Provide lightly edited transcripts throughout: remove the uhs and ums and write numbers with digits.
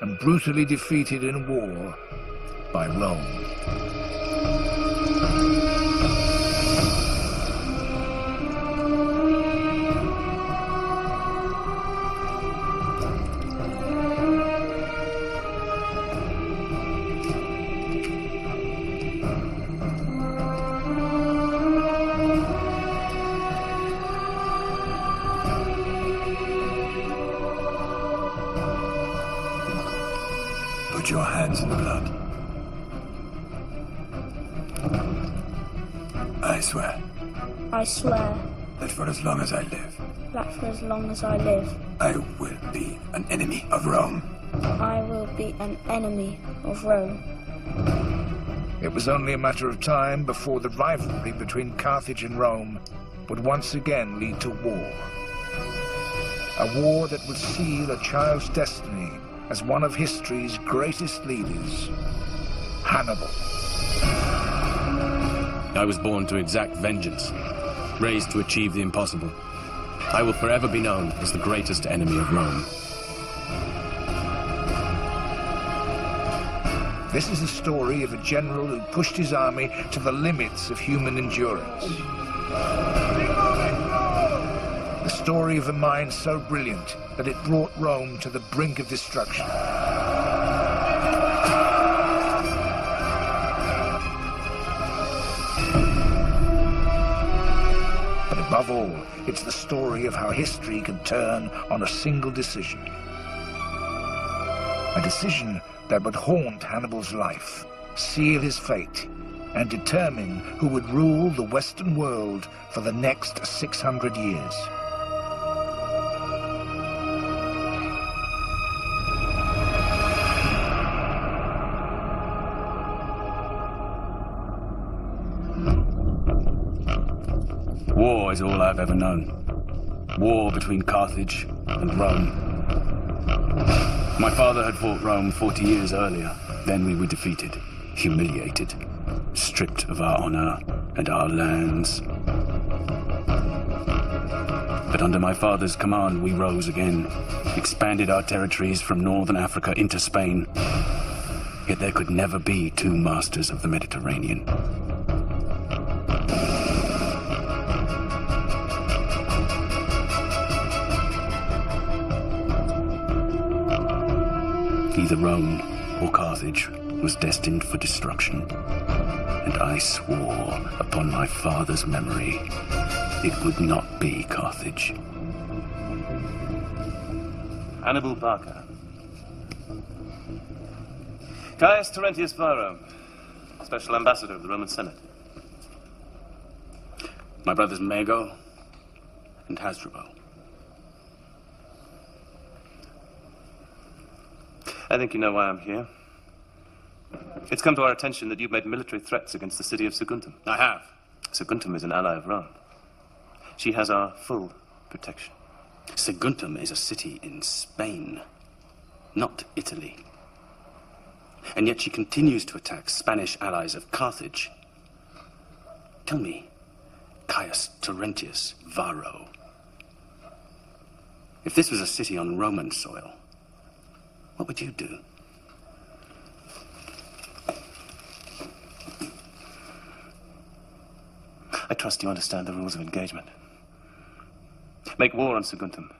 and brutally defeated in war by Rome. Put your hands in the blood. I swear. I swear That for as long as I live, that for as long as I live, I will be an enemy of Rome. I will be an enemy of Rome. It was only a matter of time before the rivalry between Carthage and Rome would once again lead to war. A war that would seal a child's destiny as one of history's greatest leaders, Hannibal. I was born to exact vengeance, raised to achieve the impossible. I will forever be known as the greatest enemy of Rome. This is the story of a general who pushed his army to the limits of human endurance. The story of a mind so brilliant that it brought Rome to the brink of destruction. But above all, it's the story of how history can turn on a single decision. A decision that would haunt Hannibal's life, seal his fate, and determine who would rule the Western world for the next 600 years. War is all I've ever known. War between Carthage and Rome. My father had fought Rome 40 years earlier. Then we were defeated, humiliated, stripped of our honor and our lands. But under my father's command, we rose again, expanded our territories from northern Africa into Spain. Yet there could never be two masters of the Mediterranean. Either Rome or Carthage was destined for destruction, and I swore upon my father's memory it would not be Carthage. Hannibal Barca. Caius Terentius Varro, Special Ambassador of the Roman Senate. My brothers Mago and Hasdrubal. I think you know why I'm here. It's come to our attention that you've made military threats against the city of Saguntum. I have. Saguntum is an ally of Rome. She has our full protection. Saguntum is a city in Spain, not Italy. And yet she continues to attack Spanish allies of Carthage. Tell me, Caius Terentius Varro, if this was a city on Roman soil, what would you do? I trust you understand the rules of engagement. Make war on Saguntum,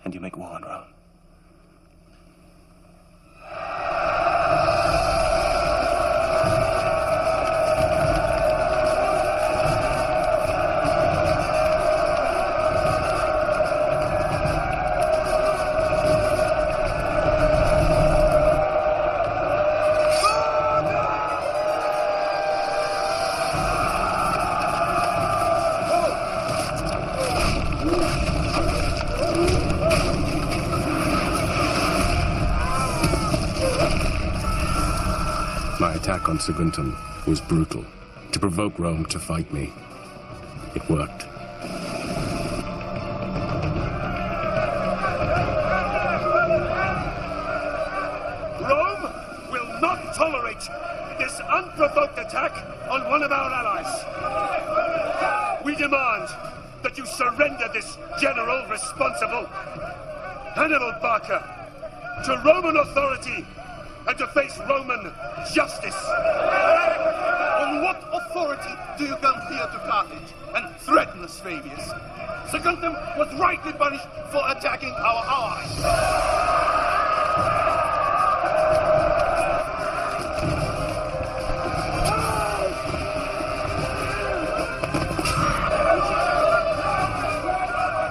and you make war on Rome. My attack on Saguntum was brutal, to provoke Rome to fight me. It worked. Rome will not tolerate this unprovoked attack on one of our allies. We demand that you surrender this general responsible, Hannibal Barca, to Roman authority and to face Roman justice. On what authority do you come here to Carthage and threaten us, Fabius? Saguntum was rightly punished for attacking our allies.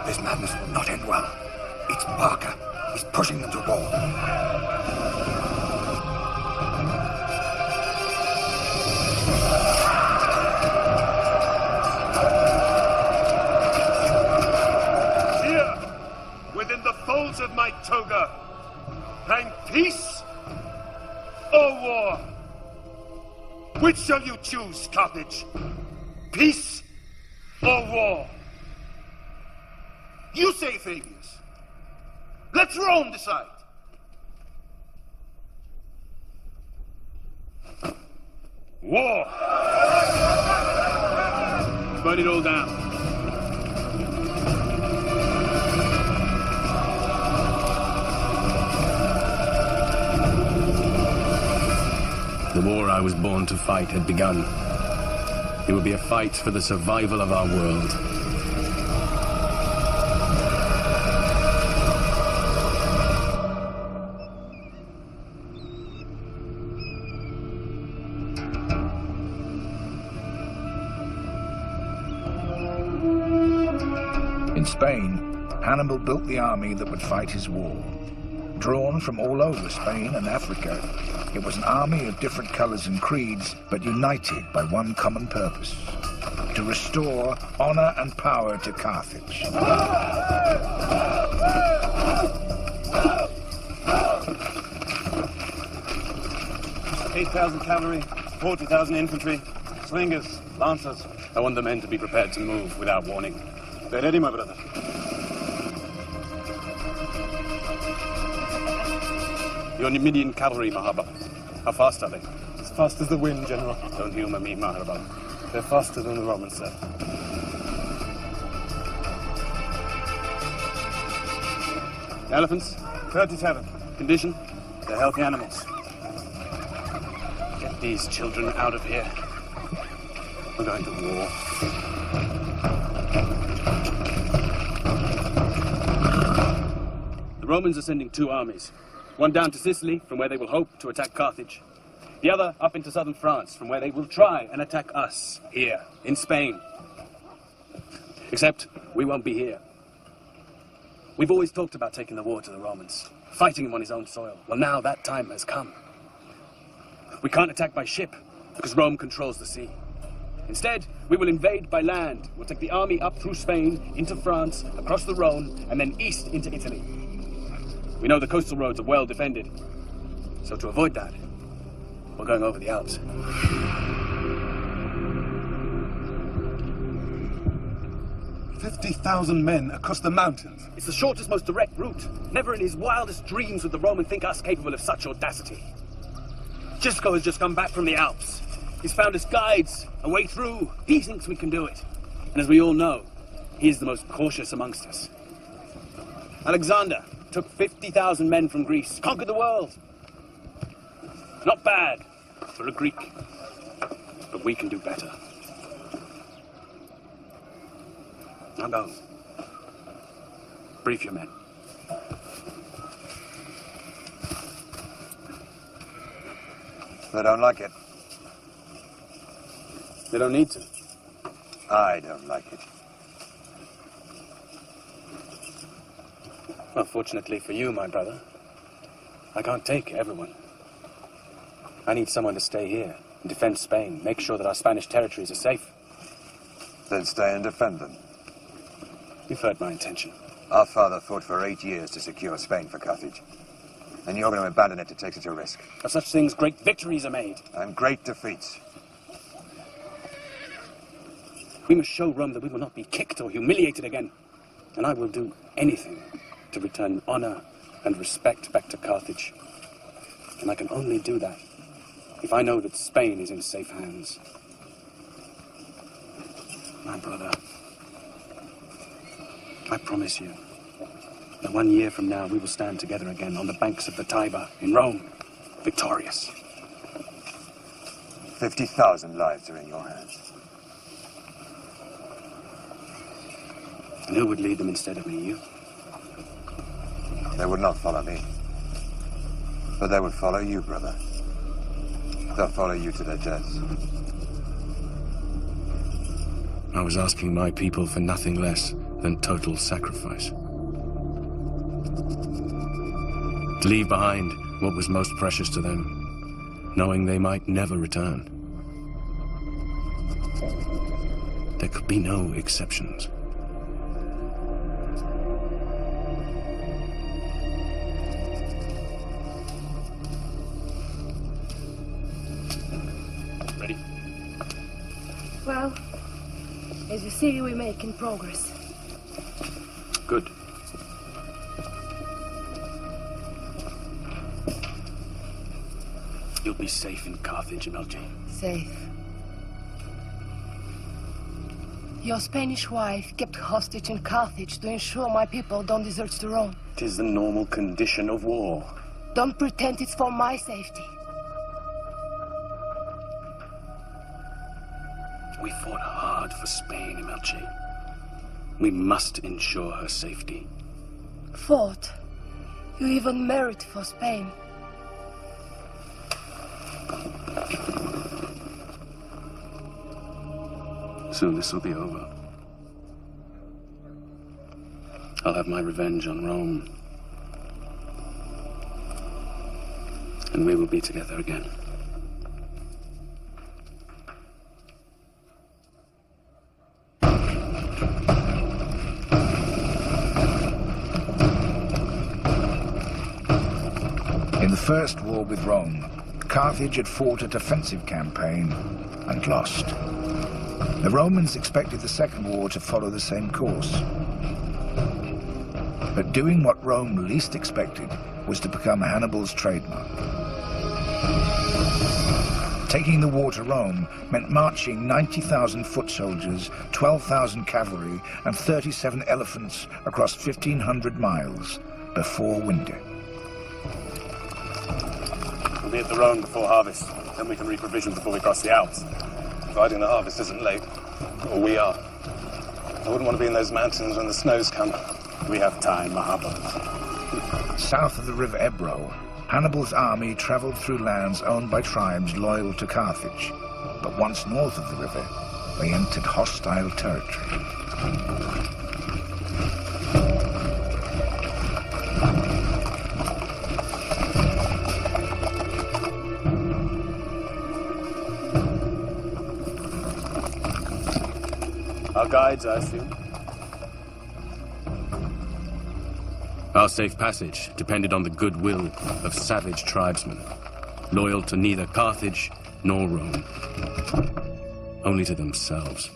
This madness will not end well. It's Parker. He's pushing them to war. Within the folds of my toga, hang peace or war? Which shall you choose, Carthage? Peace or war? You say, Fabius. Let Rome decide. War! Burn it all down. The war I was born to fight had begun. It would be a fight for the survival of our world. In Spain, Hannibal built the army that would fight his war. Drawn from all over Spain and Africa, it was an army of different colors and creeds, but united by one common purpose: to restore honor and power to Carthage. 8,000 cavalry, 40,000 infantry, slingers, lancers. I want the men to be prepared to move without warning. They're ready, my brother. Your Numidian cavalry, Mahaba. How fast are they? As fast as the wind, General. Don't humor me, Mahaba. They're faster than the Romans, sir. Elephants? 37. Condition? They're healthy animals. Get these children out of here. We're going to war. The Romans are sending two armies. One down to Sicily, from where they will hope to attack Carthage. The other up into southern France, from where they will try and attack us, here, in Spain. Except, we won't be here. We've always talked about taking the war to the Romans, fighting him on his own soil. Well, now that time has come. We can't attack by ship, because Rome controls the sea. Instead, we will invade by land. We'll take the army up through Spain, into France, across the Rhone, and then east into Italy. We know the coastal roads are well defended. So to avoid that, we're going over the Alps. 50,000 men across the mountains. It's the shortest, most direct route. Never in his wildest dreams would the Roman think us capable of such audacity. Gisco has just come back from the Alps. He's found us guides, a way through. He thinks we can do it. And as we all know, he is the most cautious amongst us. Alexander took 50,000 men from Greece, conquered the world. Not bad for a Greek, but we can do better. Now go. Brief your men. They don't like it. They don't need to. I don't like it. Well, fortunately for you, my brother, I can't take everyone. I need someone to stay here and defend Spain, make sure that our Spanish territories are safe. Then stay and defend them. You've heard my intention. Our father fought for 8 years to secure Spain for Carthage. And you're going to abandon it to take such a risk. Of such things, great victories are made. And great defeats. We must show Rome that we will not be kicked or humiliated again. And I will do anything to return honor and respect back to Carthage. And I can only do that if I know that Spain is in safe hands. My brother, I promise you, And 1 year from now, we will stand together again on the banks of the Tiber in Rome, victorious. 50,000 lives are in your hands. And who would lead them instead of me? You? They would not follow me. But they would follow you, brother. They'll follow you to their deaths. I was asking my people for nothing less than total sacrifice. To leave behind what was most precious to them, knowing they might never return. There could be no exceptions. Ready? Well, as you see, we're making progress. Good. You'll be safe in Carthage, MLG. Safe. Your Spanish wife kept hostage in Carthage to ensure my people don't desert to Rome. It is the normal condition of war. Don't pretend it's for my safety. We fought hard for Spain, MLG. We must ensure her safety. Fought. You even married for Spain. Soon this will be over. I'll have my revenge on Rome. And we will be together again. In the first war with Rome, Carthage had fought a defensive campaign and lost. The Romans expected the second war to follow the same course. But doing what Rome least expected was to become Hannibal's trademark. Taking the war to Rome meant marching 90,000 foot soldiers, 12,000 cavalry, and 37 elephants across 1,500 miles before winter. We'll be at the Rhone before harvest. Then we can reprovision before we cross the Alps. Providing the harvest isn't late. Or we are. I wouldn't want to be in those mountains when the snows come. We have time, Mahaba. South of the river Ebro, Hannibal's army traveled through lands owned by tribes loyal to Carthage. But once north of the river, they entered hostile territory. Our guides, I assume. Our safe passage depended on the goodwill of savage tribesmen, loyal to neither Carthage nor Rome, only to themselves.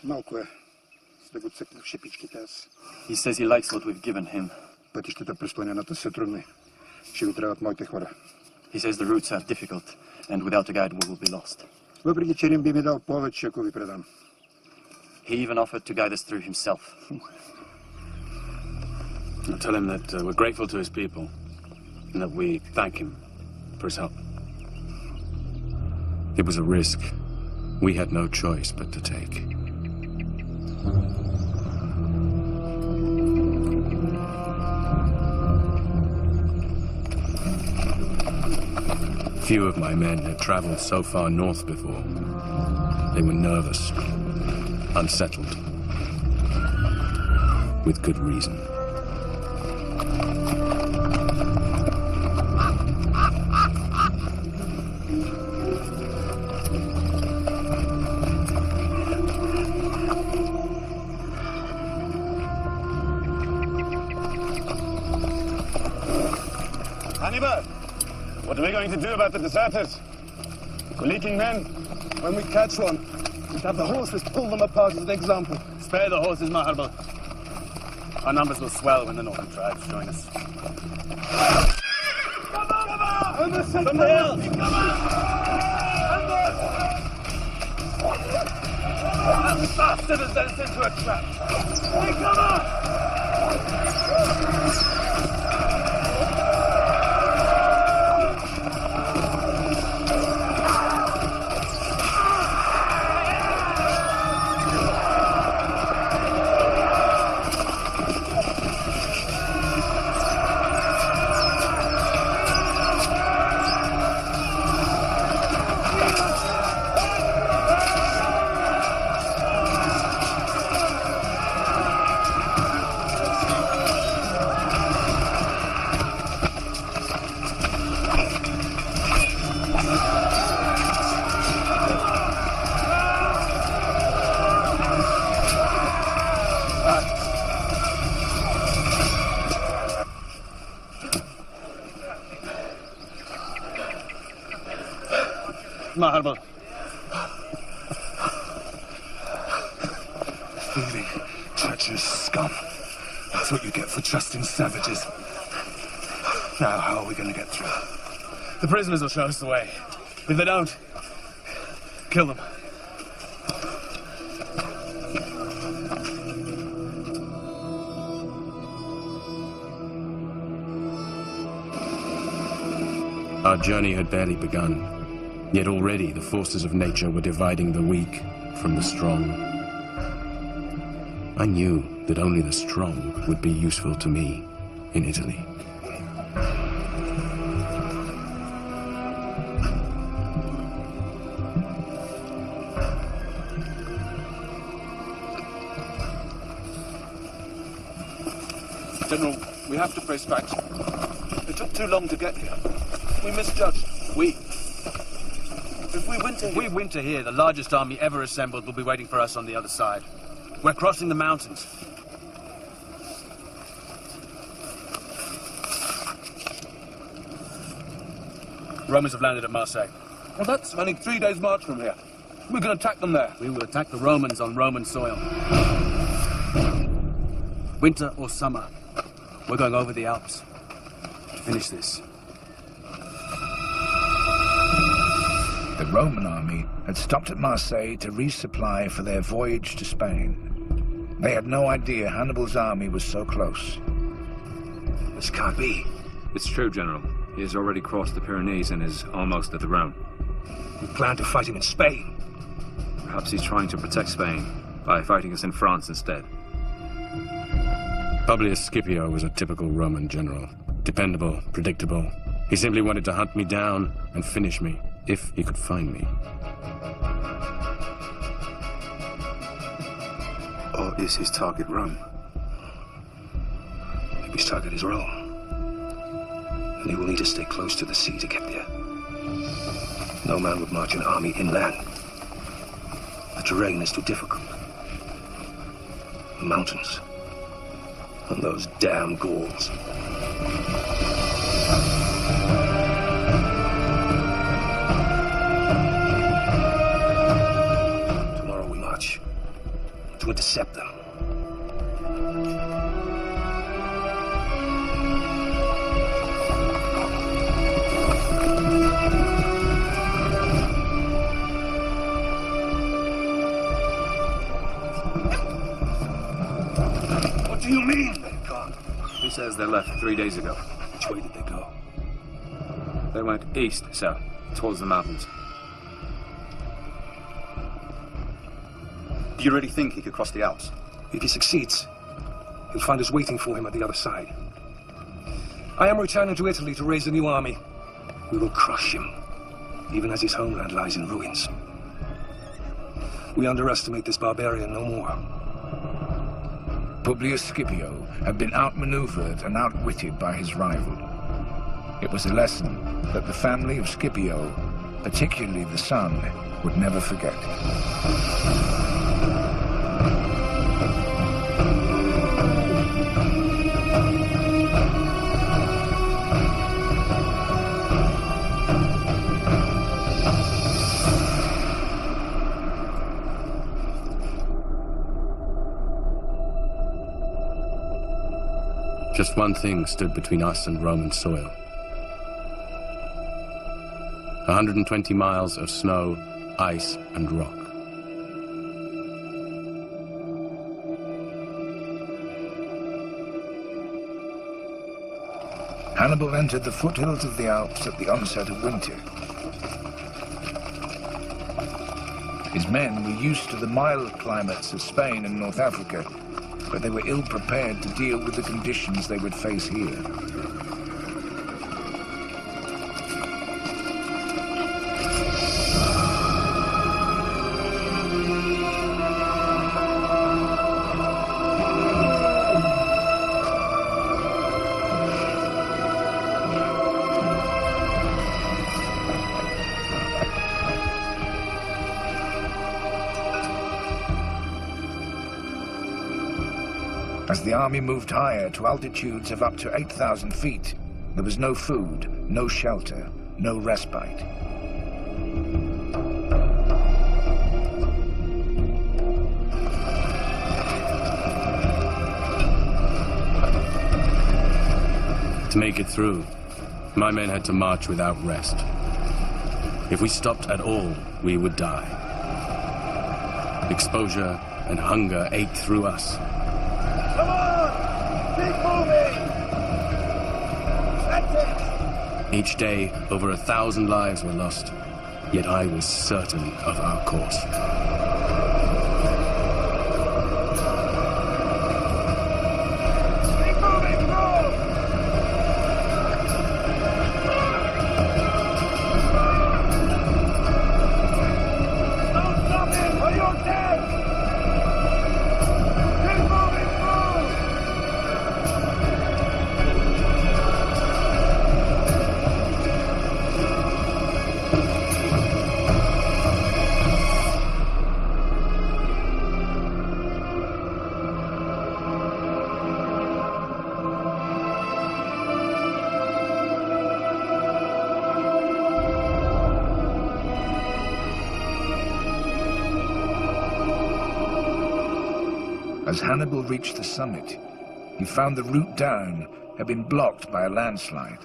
Малко е. За да го цъкна в шипичките аз. He says he likes what we've given him. Пътищата през планината са трудни. Ще ви трябват моите хора. He says the routes are difficult, and without a guide we will be lost. Въпреки че Рим би ми дал повече, ако ви предам. He even offered to guide us through himself. I'll tell him that we're grateful to his people, and that we thank him for his help. It was a risk we had no choice but to take. Few of my men had traveled so far north before. They were nervous, unsettled, with good reason. Hannibal! What are we going to do about the deserters? We're leaking men. When we catch one, we have the horses pull them apart as an example. Spare the horses, Maharbal. Our numbers will swell when the northern tribes join us. And From the hill! That bastard has led us into a trap! Hey, come on! Marble. Thieving, treacherous scum. That's what you get for trusting savages. Now, how are we going to get through? The prisoners will show us the way. If they don't, kill them. Our journey had barely begun. Yet already the forces of nature were dividing the weak from the strong. I knew that only the strong would be useful to me in Italy. General, we have to face facts. It took too long to get here. We misjudged. If we winter here, the largest army ever assembled will be waiting for us on the other side. We're crossing the mountains. Romans have landed at Marseille. Well, that's only 3 days' march from here. We can attack them there. We will attack the Romans on Roman soil. Winter or summer, we're going over the Alps to finish this. The Roman army had stopped at Marseille to resupply for their voyage to Spain. They had no idea Hannibal's army was so close. This can't be. It's true, General. He has already crossed the Pyrenees and is almost at the Rhone. We plan to fight him in Spain. Perhaps he's trying to protect Spain by fighting us in France instead. Publius Scipio was a typical Roman general. Dependable, predictable. He simply wanted to hunt me down and finish me, if he could find me. Or is his target Rome? Maybe his target is Rome. And he will need to stay close to the sea to get there. No man would march an army inland. The terrain is too difficult. The mountains. And those damn Gauls. Tomorrow we march to intercept them. What do you mean they've gone? He says they left 3 days ago. Which way did they go? They went east, sir, towards the mountains. Do you really think he could cross the Alps? If he succeeds, he'll find us waiting for him at the other side. I am returning to Italy to raise a new army. We will crush him, even as his homeland lies in ruins. We underestimate this barbarian no more. Publius Scipio had been outmaneuvered and outwitted by his rival. It was a lesson that the family of Scipio, particularly the son, would never forget. Just one thing stood between us and Roman soil. 120 miles of snow, ice, and rock. Hannibal entered the foothills of the Alps at the onset of winter. His men were used to the mild climates of Spain and North Africa, but they were ill prepared to deal with the conditions they would face here. As the army moved higher to altitudes of up to 8,000 feet, there was no food, no shelter, no respite. To make it through, my men had to march without rest. If we stopped at all, we would die. Exposure and hunger ate through us. Come on! Keep moving! That's it! Each day, over 1,000 lives were lost, yet I was certain of our course. Keep moving, go! Don't stop him, or you're dead! Keep moving, go! As Hannibal reached the summit, he found the route down had been blocked by a landslide.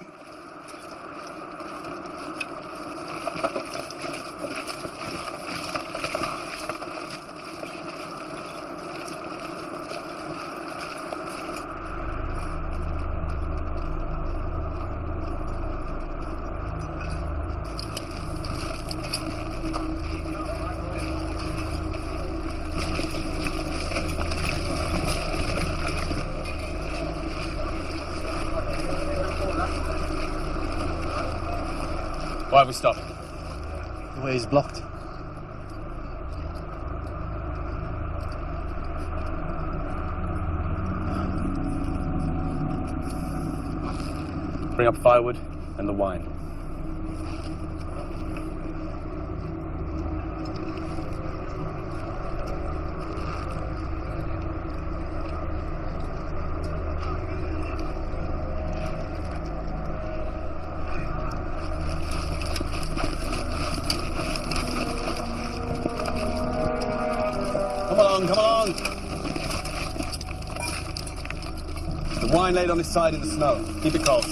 Why have we stopped? The way is blocked. Bring up firewood and the wine. Come along! The wine laid on its side in the snow. Keep it cold.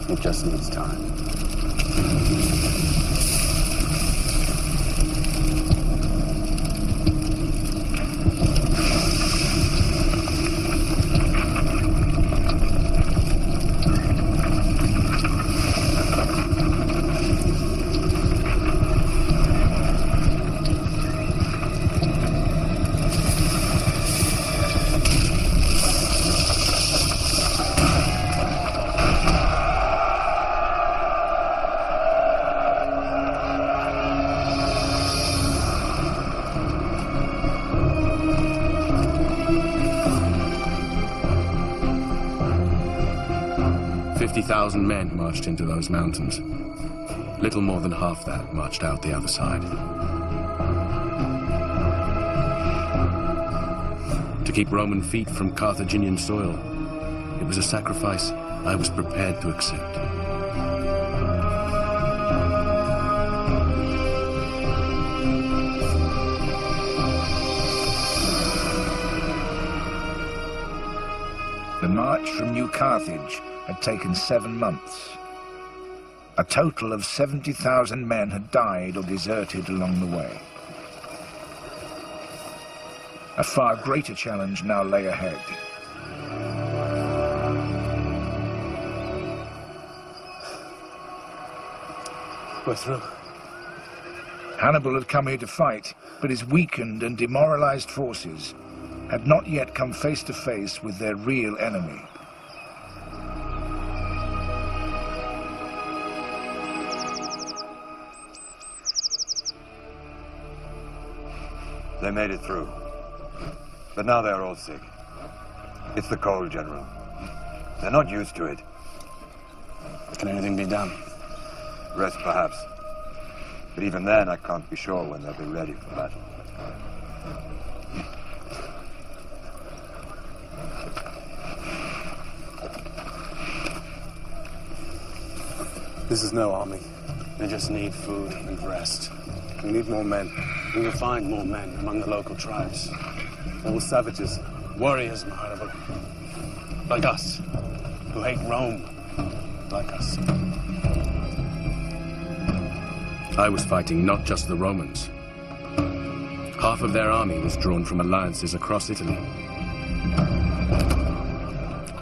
It just needs time. 50,000 men marched into those mountains. Little more than half that marched out the other side. To keep Roman feet from Carthaginian soil, it was a sacrifice I was prepared to accept. The march from New Carthage had taken 7 months. A total of 70,000 men had died or deserted along the way. A far greater challenge now lay ahead. We're through. Hannibal had come here to fight, but his weakened and demoralized forces had not yet come face to face with their real enemy. They made it through. But now they're all sick. It's the cold, General. They're not used to it. Can anything be done? Rest, perhaps. But even then, I can't be sure when they'll be ready for battle. This is no army. They just need food and rest. We need more men. We will find more men among the local tribes. All savages, warriors, Hannibal. Like us, who hate Rome, like us. I was fighting not just the Romans. Half of their army was drawn from alliances across Italy.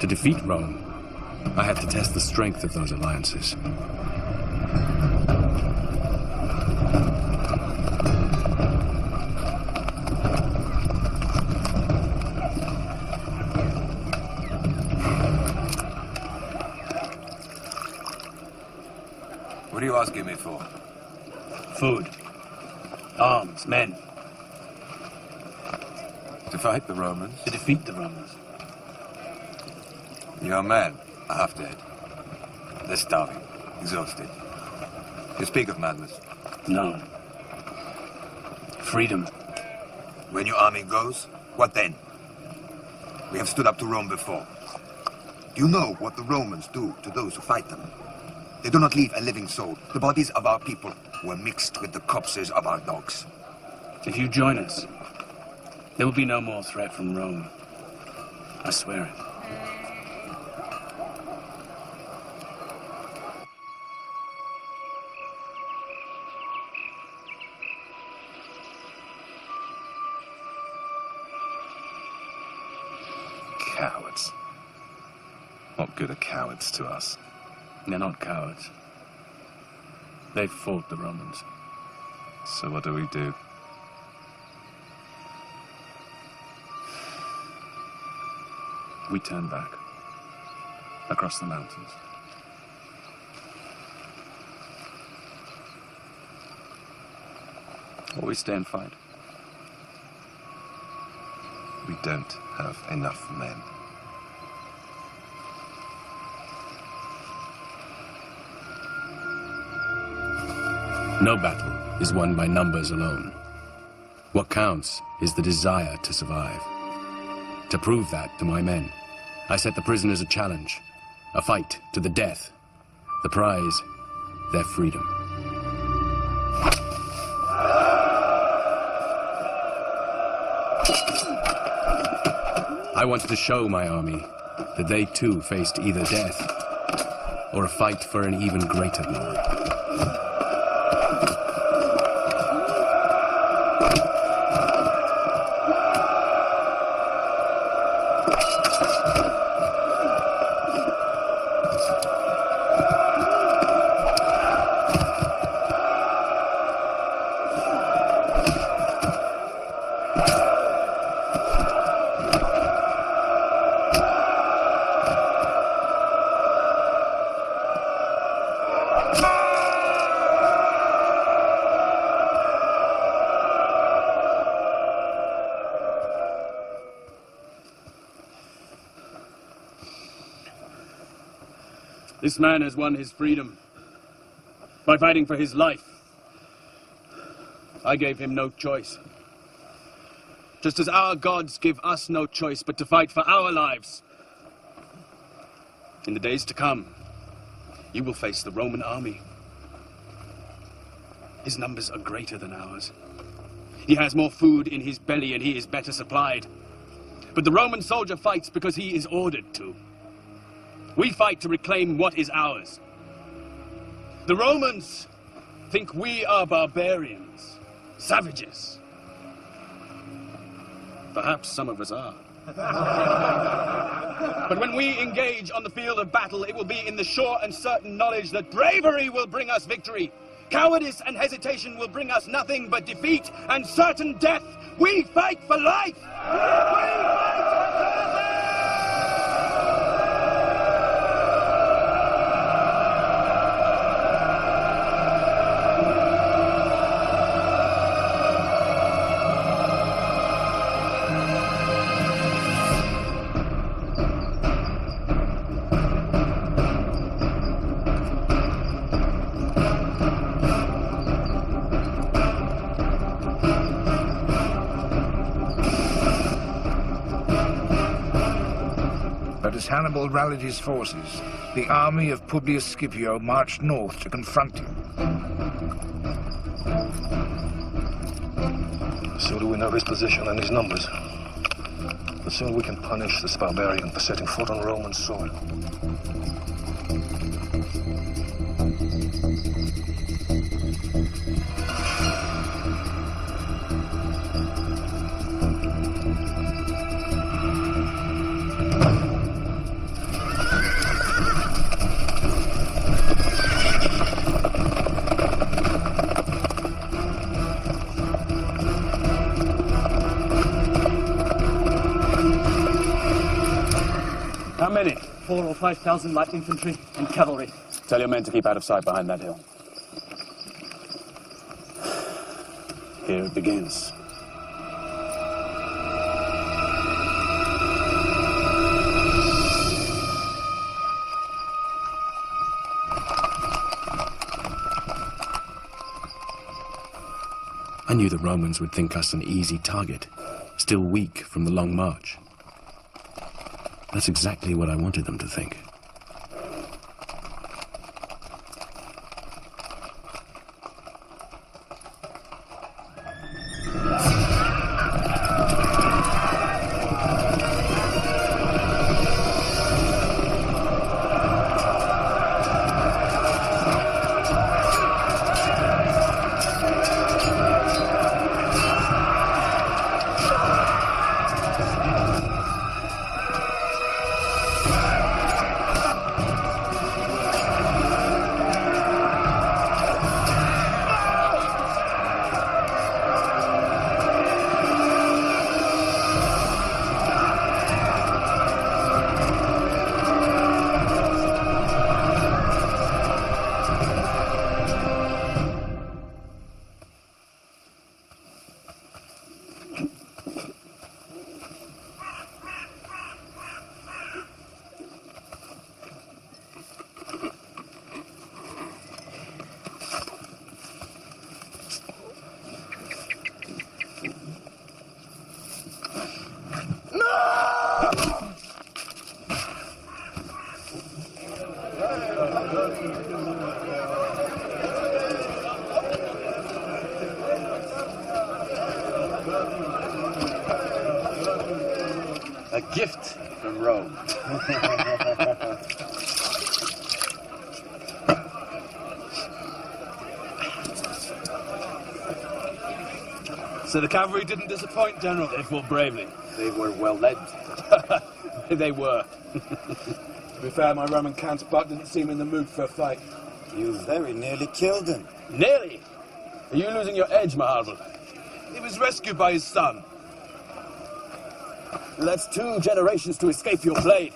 To defeat Rome, I had to test the strength of those alliances. What are you asking me for? Food. Arms, men. To fight the Romans? To defeat the Romans. Your men are half dead. They're starving, exhausted. You speak of madness. No. Freedom. When your army goes, what then? We have stood up to Rome before. Do you know what the Romans do to those who fight them? They do not leave a living soul. The bodies of our people were mixed with the corpses of our dogs. If you join us, there will be no more threat from Rome. I swear it. Cowards. What good are cowards to us? They're not cowards. They fought the Romans. So what do we do? We turn back. Across the mountains. Or we stay and fight. We don't have enough men. No battle is won by numbers alone. What counts is the desire to survive. To prove that to my men, I set the prisoners a challenge, a fight to the death. The prize, their freedom. I wanted to show my army that they too faced either death or a fight for an even greater glory. This man has won his freedom by fighting for his life. I gave him no choice. Just as our gods give us no choice but to fight for our lives. In the days to come, you will face the Roman army. His numbers are greater than ours. He has more food in his belly and he is better supplied. But the Roman soldier fights because he is ordered to. We fight to reclaim what is ours. The Romans think we are barbarians, savages. Perhaps some of us are. But when we engage on the field of battle, it will be in the sure and certain knowledge that bravery will bring us victory. Cowardice and hesitation will bring us nothing but defeat and certain death. We fight for life! We fight for But as Hannibal rallied his forces, the army of Publius Scipio marched north to confront him. The sooner we know his position and his numbers, the sooner we can punish this barbarian for setting foot on Roman soil. How many? 4,000 or 5,000 light infantry and cavalry. Tell your men to keep out of sight behind that hill. Here it begins. I knew the Romans would think us an easy target, still weak from the long march. That's exactly what I wanted them to think. A gift from Rome. So the cavalry didn't disappoint, General? They fought bravely. They were well led. They were. To be fair, my Roman counterpart didn't seem in the mood for a fight. You very nearly killed him. Nearly? Are you losing your edge, Maharval? He was rescued by his son. That's 2 generations to escape your blade.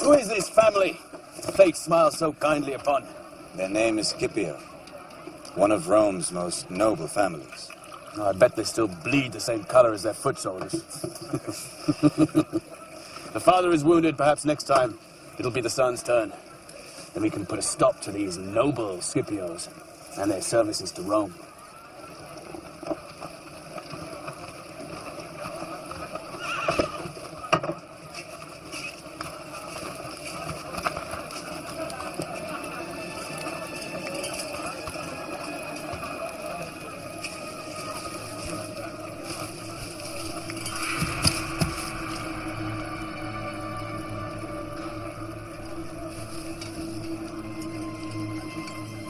Who is this family fate smiles so kindly upon? Their name is Scipio, one of Rome's most noble families. I bet they still bleed the same color as their foot soldiers. The father is wounded. Perhaps next time it'll be the son's turn. then we can put a stop to these noble Scipios and their services to Rome.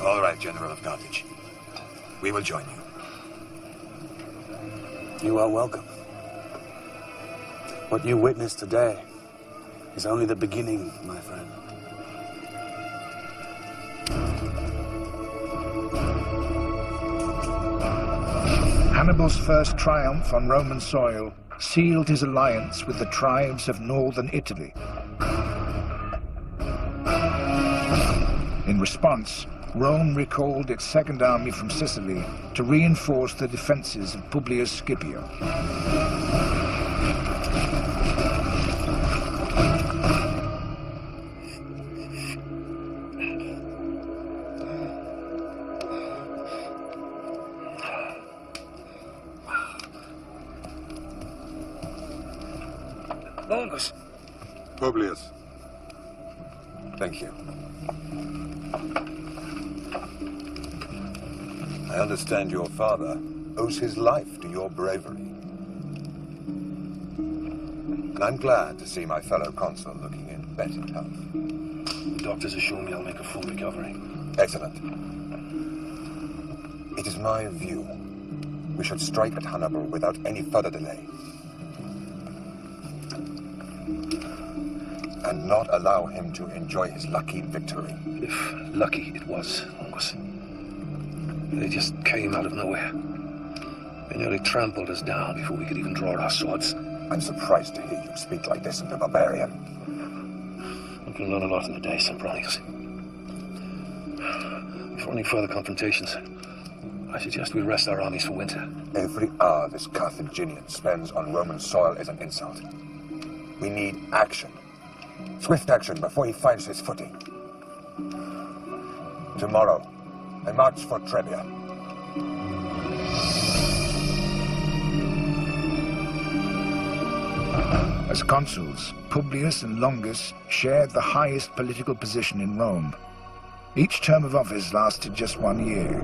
All right, General of Carthage. We will join you. You are welcome. What you witnessed today is only the beginning, my friend. Hannibal's first triumph on Roman soil sealed his alliance with the tribes of northern Italy. In response, Rome recalled its second army from Sicily to reinforce the defenses of Publius Scipio. Longus. Publius. Thank you. I understand your father owes his life to your bravery. And I'm glad to see my fellow consul looking in better health. The doctors assure me I'll make a full recovery. Excellent. It is my view we should strike at Hannibal without any further delay. And not allow him to enjoy his lucky victory. If lucky it was, Longus. They just came out of nowhere. They nearly trampled us down before we could even draw our swords. I'm surprised to hear you speak like this of the barbarian. We can learn a lot in the day, Sempronius. Before any further confrontations, I suggest we rest our armies for winter. Every hour this Carthaginian spends on Roman soil is an insult. We need action. Swift action before he finds his footing. Tomorrow, I march for Trebia. As consuls, Publius and Longus shared the highest political position in Rome. Each term of office lasted just 1 year.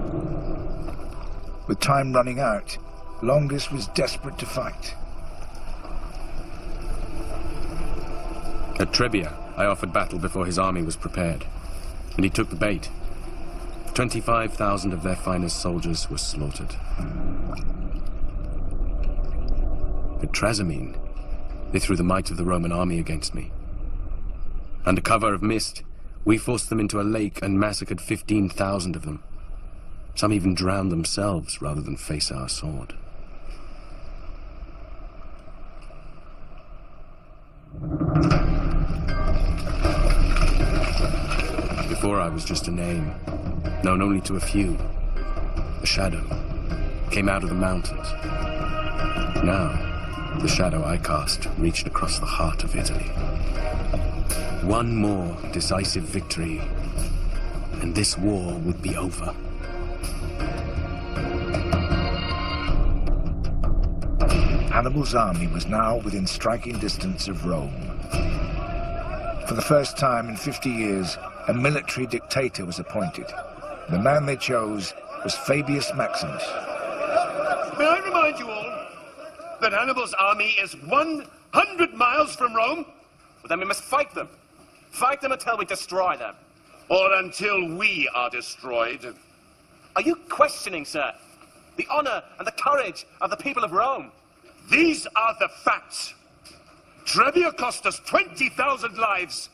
With time running out, Longus was desperate to fight. At Trebia, I offered battle before his army was prepared, and he took the bait. 25,000 of their finest soldiers were slaughtered. At Trasimene, they threw the might of the Roman army against me. Under cover of mist, we forced them into a lake and massacred 15,000 of them. Some even drowned themselves rather than face our sword. Before I was just a name, known only to a few. A shadow came out of the mountains. Now, the shadow I cast reached across the heart of Italy. One more decisive victory, and this war would be over. Hannibal's army was now within striking distance of Rome. For the first time in 50 years, a military dictator was appointed. The man they chose was Fabius Maximus. May I remind you all that Hannibal's army is 100 miles from Rome? Well, then we must fight them. Fight them until we destroy them. Or until we are destroyed. Are you questioning, sir, the honor and the courage of the people of Rome? These are the facts. Trebia cost us 20,000 lives.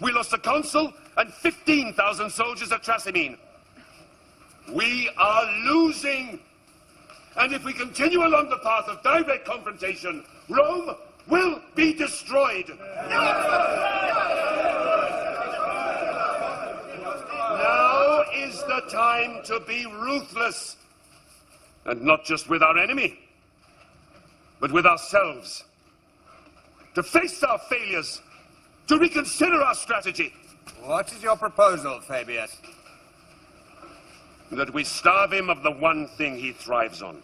We lost a consul and 15,000 soldiers at Trasimene. We are losing. And if we continue along the path of direct confrontation, Rome will be destroyed. Now is the time to be ruthless. And not just with our enemy, but with ourselves. To face our failures, to reconsider our strategy. What is your proposal, Fabius? That we starve him of the one thing he thrives on.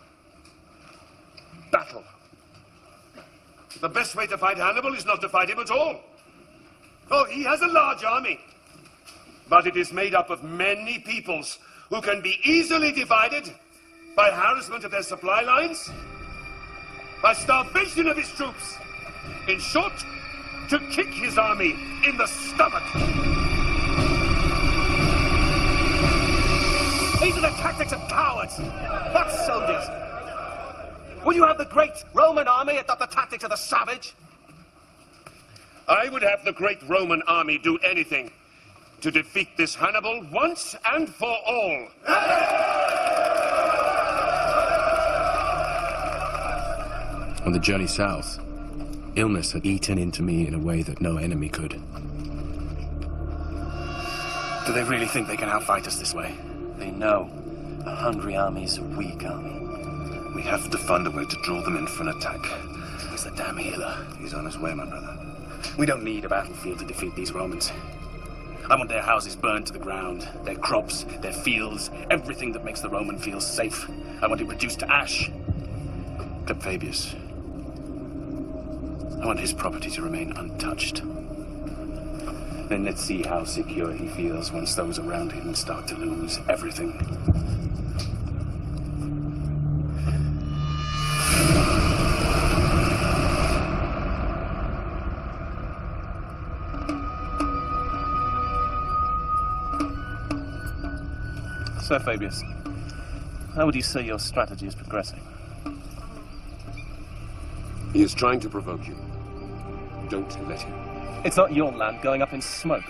Battle. The best way to fight Hannibal is not to fight him at all. Oh, he has a large army. But it is made up of many peoples who can be easily divided by harassment of their supply lines, by starvation of his troops. In short, to kick his army in the stomach. These are the tactics of cowards, not soldiers. Would you have the great Roman army adopt the tactics of the savage? I would have the great Roman army do anything to defeat this Hannibal once and for all. On the journey south, illness had eaten into me in a way that no enemy could. Do they really think they can outfight us this way? They know a hungry army is a weak army. We have to find a way to draw them in for an attack. He's the damn healer. He's on his way, my brother. We don't need a battlefield to defeat these Romans. I want their houses burned to the ground, their crops, their fields, everything that makes the Roman feel safe. I want it reduced to ash. Except Fabius. I want his property to remain untouched. Then let's see how secure he feels once those around him start to lose everything. Sir Fabius, how would you say your strategy is progressing? He is trying to provoke you. Don't let him. It's not your land going up in smoke.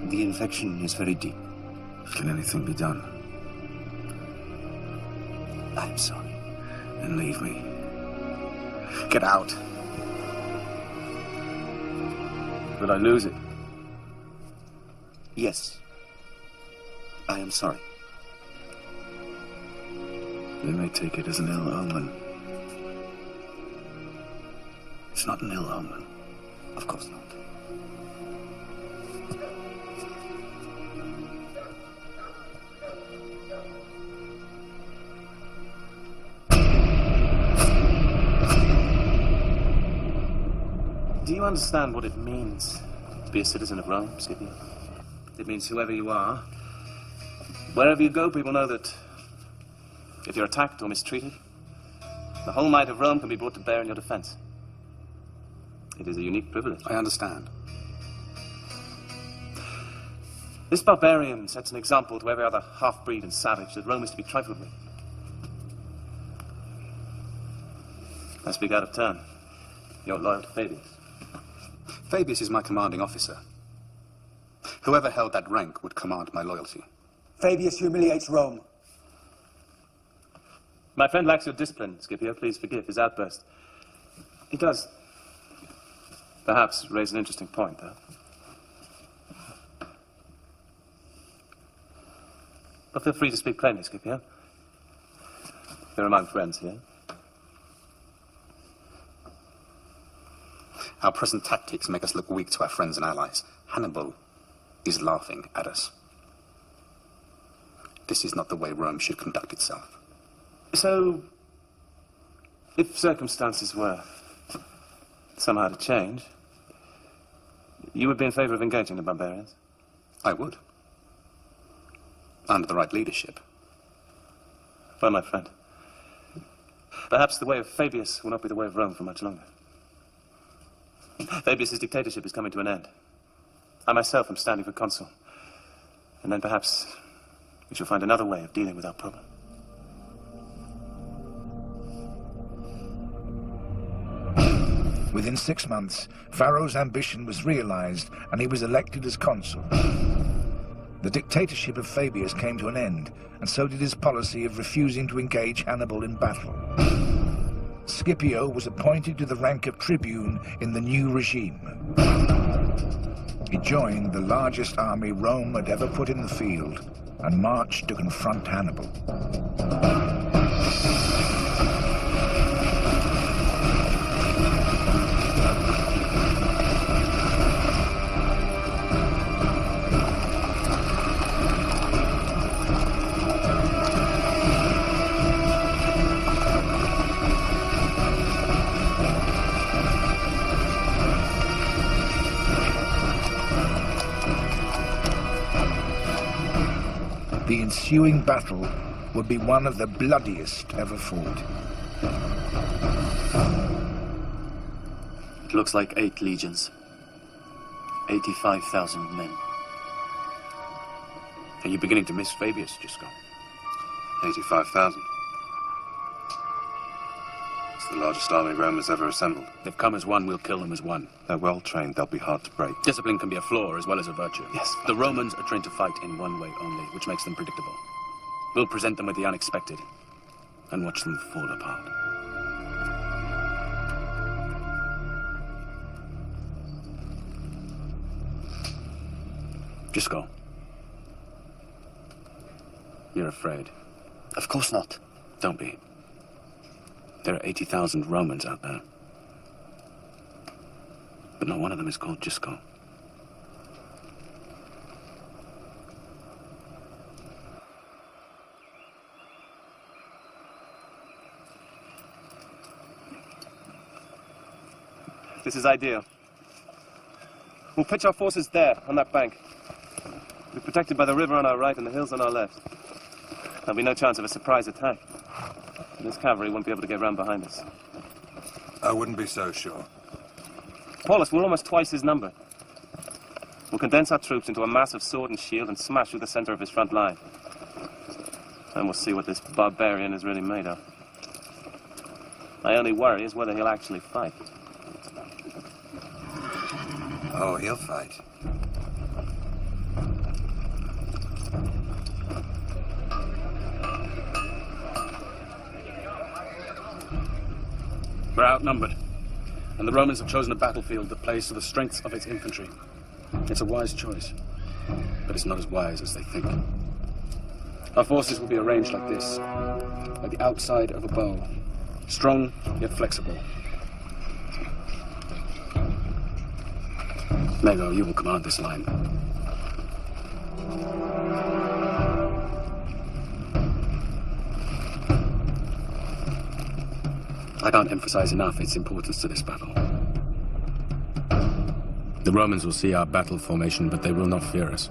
The infection is very deep. Can anything be done? I'm sorry. Then leave me. Get out. Will I lose it? Yes. I am sorry. They may take it as an ill omen. It's not an ill omen. Of course not. Do you understand what it means to be a citizen of Rome, Scipio? It means whoever you are, wherever you go, people know that if you're attacked or mistreated, the whole might of Rome can be brought to bear in your defense. It is a unique privilege. I understand. This barbarian sets an example to every other half-breed and savage that Rome is to be trifled with. I speak out of turn. You're loyal to Fabius. Fabius is my commanding officer. Whoever held that rank would command my loyalty. Fabius humiliates Rome. My friend lacks your discipline, Scipio. Please forgive his outburst. He does, perhaps, raise an interesting point, though. But feel free to speak plainly, Scipio. You're among friends here. Our present tactics make us look weak to our friends and allies. Hannibal is laughing at us. This is not the way Rome should conduct itself. So, if circumstances were somehow to change, you would be in favor of engaging the barbarians? I would. Under the right leadership. Well, my friend, perhaps the way of Fabius will not be the way of Rome for much longer. Fabius' dictatorship is coming to an end. I myself am standing for consul. And then perhaps we shall find another way of dealing with our problem. Within 6 months, Varro's ambition was realized and he was elected as consul. The dictatorship of Fabius came to an end, and so did his policy of refusing to engage Hannibal in battle. Scipio was appointed to the rank of tribune in the new regime. He joined the largest army Rome had ever put in the field and marched to confront Hannibal. The ensuing battle would be one of the bloodiest ever fought. It looks like 8 legions. 85,000 men. Are you beginning to miss Fabius, Gisco? 85,000. It's the largest army Rome has ever assembled. They've come as one, we'll kill them as one. They're well trained, they'll be hard to break. Discipline can be a flaw as well as a virtue. Yes. The Romans are trained to fight in one way only, which makes them predictable. We'll present them with the unexpected and watch them fall apart. Gisco. You're afraid. Of course not. Don't be. There are 80,000 Romans out there. But not one of them is called Gisco. This is ideal. We'll pitch our forces there, on that bank. We're protected by the river on our right and the hills on our left. There'll be no chance of a surprise attack. And this cavalry won't be able to get round behind us. I wouldn't be so sure. Paulus, we're almost twice his number. We'll condense our troops into a mass of sword and shield and smash through the center of his front line. And we'll see what this barbarian is really made of. My only worry is whether he'll actually fight. Oh, he'll fight. We're outnumbered, and the Romans have chosen a battlefield that plays to the strengths of its infantry. It's a wise choice, but it's not as wise as they think. Our forces will be arranged like this, like the outside of a bow, strong yet flexible. Mago, you will command this line. I can't emphasize enough its importance to this battle. The Romans will see our battle formation, but they will not fear us.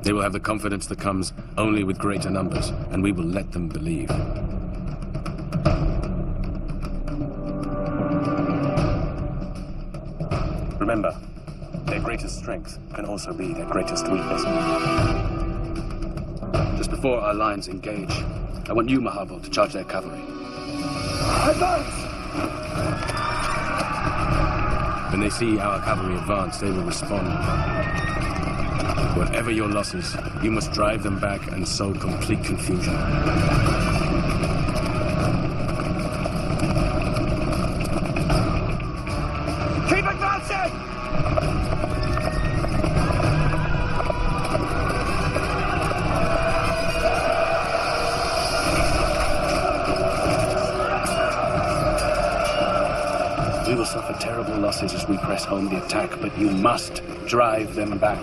They will have the confidence that comes only with greater numbers, and we will let them believe. Remember, their greatest strength can also be their greatest weakness. Just before our lines engage, I want you, Mahabo, to charge their cavalry. Advance! When they see our cavalry advance, they will respond. Whatever your losses, you must drive them back and sow complete confusion. Keep advancing! We will suffer terrible losses as we press home the attack, but you must drive them back.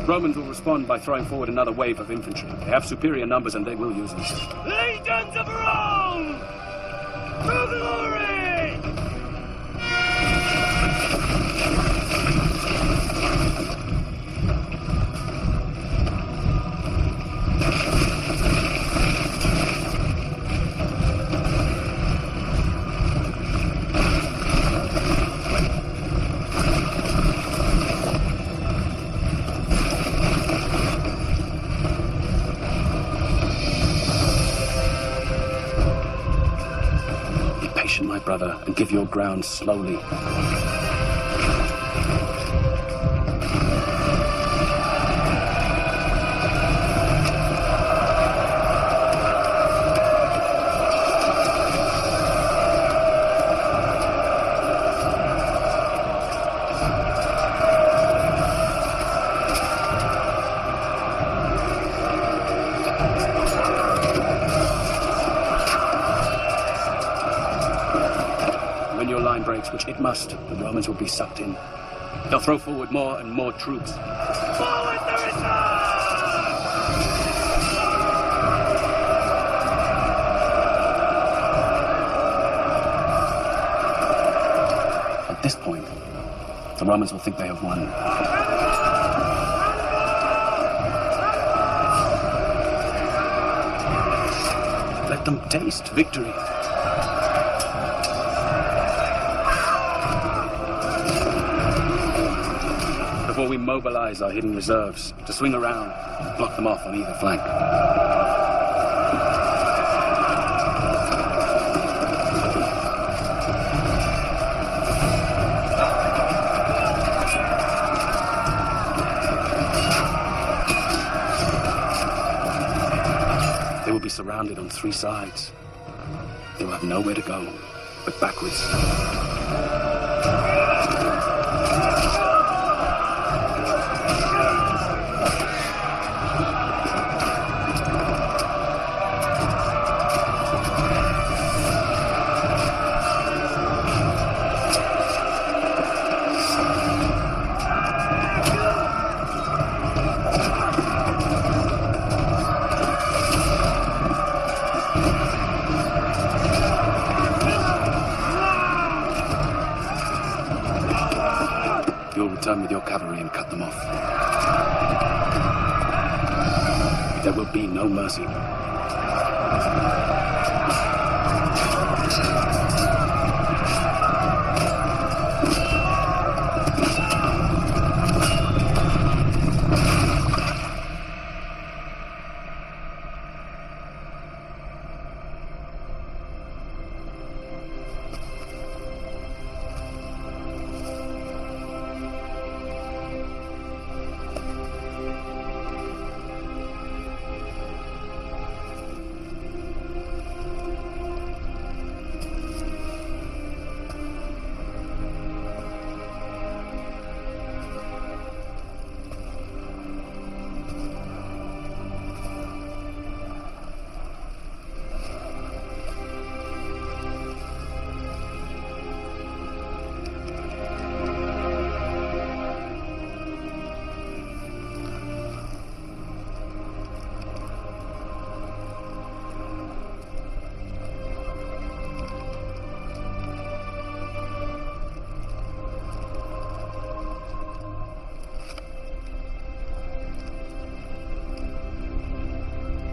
Romans will respond by throwing forward another wave of infantry. They have superior numbers and they will use them. Legions of Rome! To glory! give your ground slowly. Breaks, which it must, the Romans will be sucked in. They'll throw forward more and more troops. Forward the reserve! At this point, the Romans will think they have won. Let them taste victory. Before we mobilize our hidden reserves to swing around and block them off on either flank. They will be surrounded on three sides. They will have nowhere to go but backwards. Return with your cavalry and cut them off. There will be no mercy.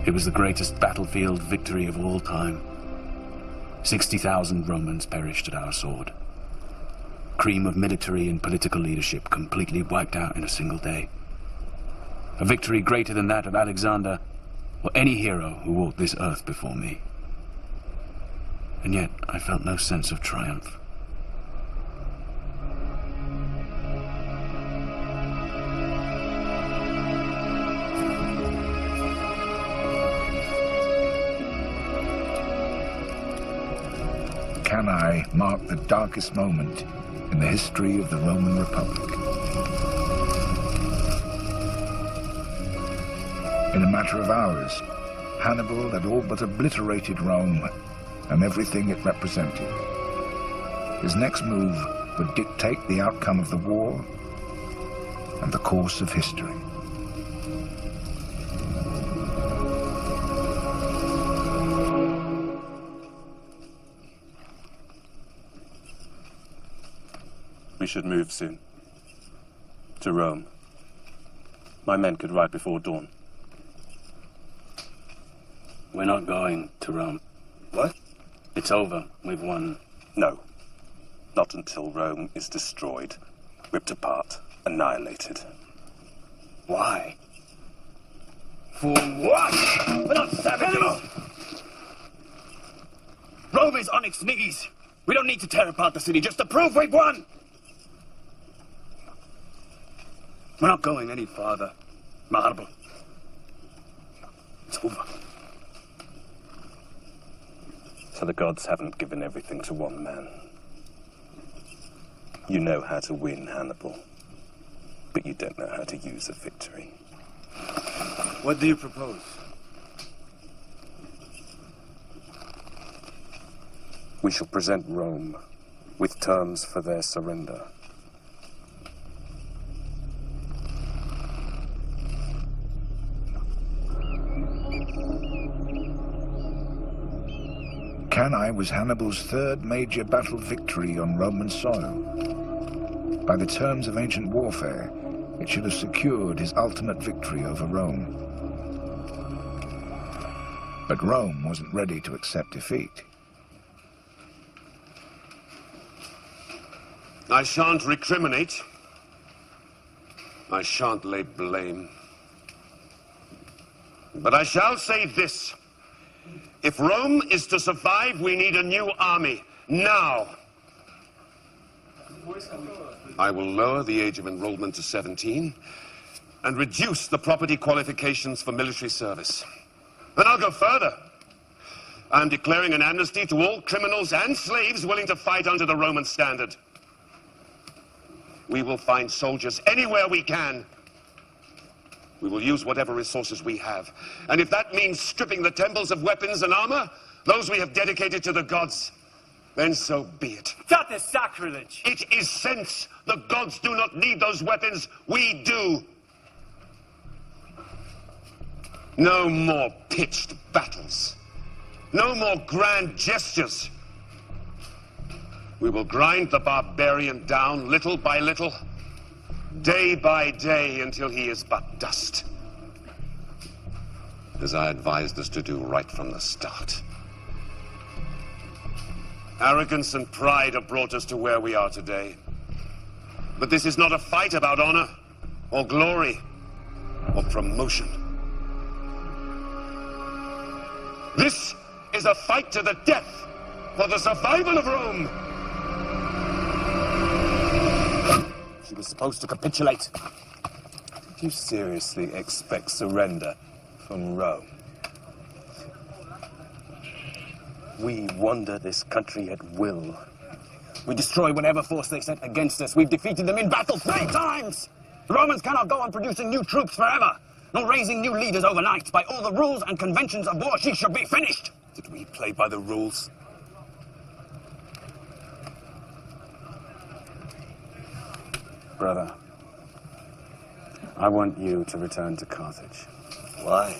It was the greatest battlefield victory of all time. 60,000 Romans perished at our sword. Cream of military and political leadership completely wiped out in a single day. A victory greater than that of Alexander or any hero who walked this earth before me. And yet I felt no sense of triumph. Cannae marked the darkest moment in the history of the Roman Republic. In a matter of hours, Hannibal had all but obliterated Rome and everything it represented. His next move would dictate the outcome of the war and the course of history. We should move soon. To Rome. My men could ride before dawn. We're not going to Rome. What? It's over. We've won. No. Not until Rome is destroyed, ripped apart, annihilated. Why? For what? We're not savages! Rome is on its knees. We don't need to tear apart the city just to prove we've won! We're not going any farther, Maharbal. It's over. So the gods haven't given everything to one man. You know how to win, Hannibal. But you don't know how to use a victory. What do you propose? We shall present Rome with terms for their surrender. Cannae was Hannibal's third major battle victory on Roman soil. By the terms of ancient warfare, it should have secured his ultimate victory over Rome. But Rome wasn't ready to accept defeat. I shan't recriminate. I shan't lay blame. But I shall say this. If Rome is to survive, we need a new army. Now. I will lower the age of enrollment to 17 and reduce the property qualifications for military service. And I'll go further. I'm declaring an amnesty to all criminals and slaves willing to fight under the Roman standard. We will find soldiers anywhere we can. We will use whatever resources we have. And if that means stripping the temples of weapons and armor, those we have dedicated to the gods, then so be it. That is sacrilege! It is sense. The gods do not need those weapons. We do. No more pitched battles. No more grand gestures. We will grind the barbarian down little by little, day by day, until he is but dust. As I advised us to do right from the start. Arrogance and pride have brought us to where we are today. But this is not a fight about honor, or glory, or promotion. This is a fight to the death for the survival of Rome. She was supposed to capitulate. Did you seriously expect surrender from Rome? We wander this country at will. We destroy whatever force they set against us. We've defeated them in battle 3 times! The Romans cannot go on producing new troops forever, nor raising new leaders overnight. By all the rules and conventions of war, she should be finished! Did we play by the rules? Brother, I want you to return to Carthage. Why?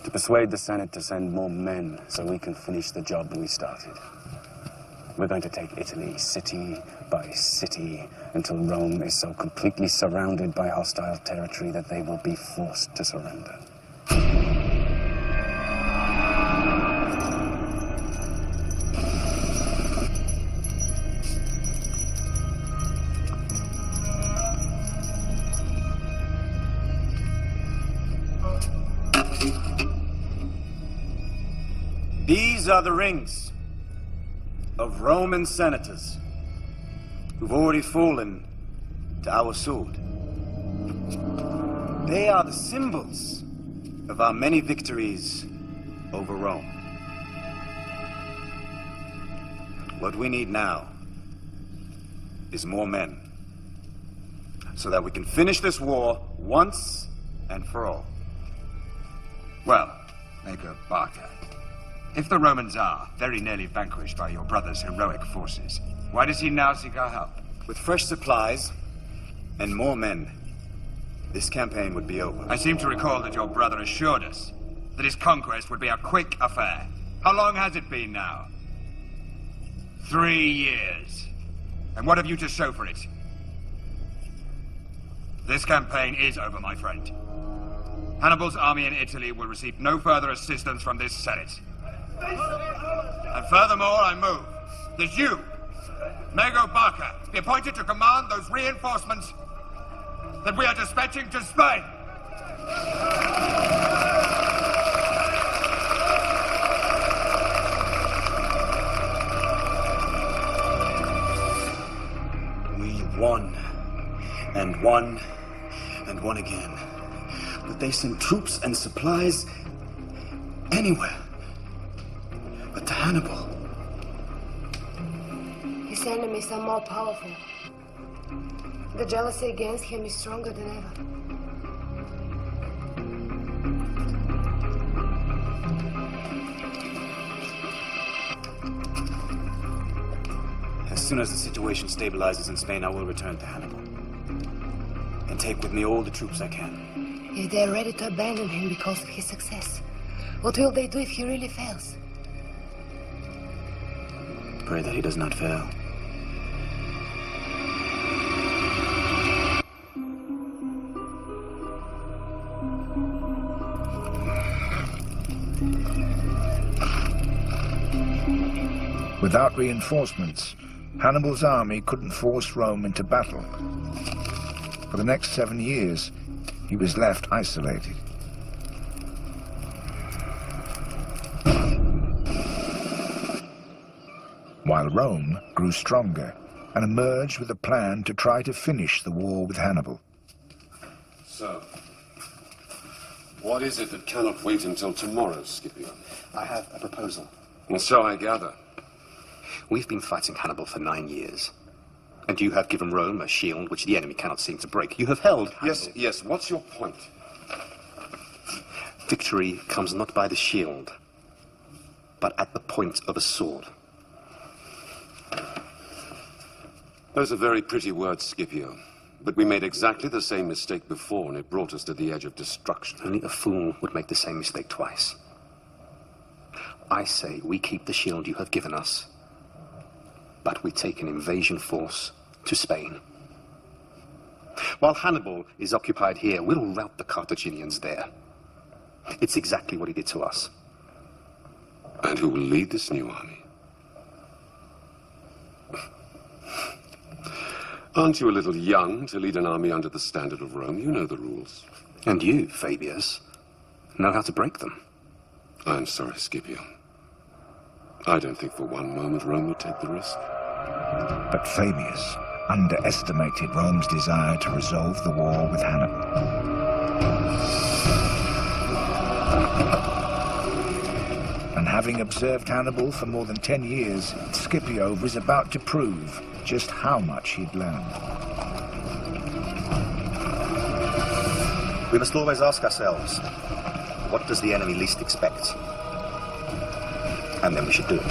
To persuade the Senate to send more men so we can finish the job we started. We're going to take Italy city by city until Rome is so completely surrounded by hostile territory that they will be forced to surrender. These are the rings of Roman senators who've already fallen to our sword. They are the symbols of our many victories over Rome. What we need now is more men, so that we can finish this war once and for all. Well, Mago Barca, if the Romans are very nearly vanquished by your brother's heroic forces, why does he now seek our help? With fresh supplies and more men, this campaign would be over. I seem to recall that your brother assured us that his conquest would be a quick affair. How long has it been now? 3 years. And what have you to show for it? This campaign is over, my friend. Hannibal's army in Italy will receive no further assistance from this Senate. And furthermore, I move that you, Mago Barca, be appointed to command those reinforcements that we are dispatching to Spain. We won. And won. And won again. But they send troops and supplies anywhere. But to Hannibal. His enemies are more powerful. The jealousy against him is stronger than ever. As soon as the situation stabilizes in Spain, I will return to Hannibal. And take with me all the troops I can. If they're ready to abandon him because of his success, what will they do if he really fails? Pray that he does not fail. Without reinforcements, Hannibal's army couldn't force Rome into battle. For the next 7 years, he was left isolated. While Rome grew stronger and emerged with a plan to try to finish the war with Hannibal. So, what is it that cannot wait until tomorrow, Scipio? I have a proposal. And so I gather. We've been fighting Hannibal for 9 years. And you have given Rome a shield which the enemy cannot seem to break. You have held Hannibal. Yes, what's your point? Victory comes not by the shield, but at the point of a sword. Those are very pretty words, Scipio. But we made exactly the same mistake before, and it brought us to the edge of destruction. Only a fool would make the same mistake twice. I say we keep the shield you have given us, but we take an invasion force to Spain. While Hannibal is occupied here, we'll rout the Carthaginians there. It's exactly what he did to us. And who will lead this new army? Aren't you a little young to lead an army under the standard of Rome? You know the rules. And you, Fabius, know how to break them. I'm sorry, Scipio. I don't think for one moment Rome would take the risk. But Fabius underestimated Rome's desire to resolve the war with Hannibal. And having observed Hannibal for more than 10 years, Scipio was about to prove just how much he'd learned. We must always ask ourselves, what does the enemy least expect? And then we should do it.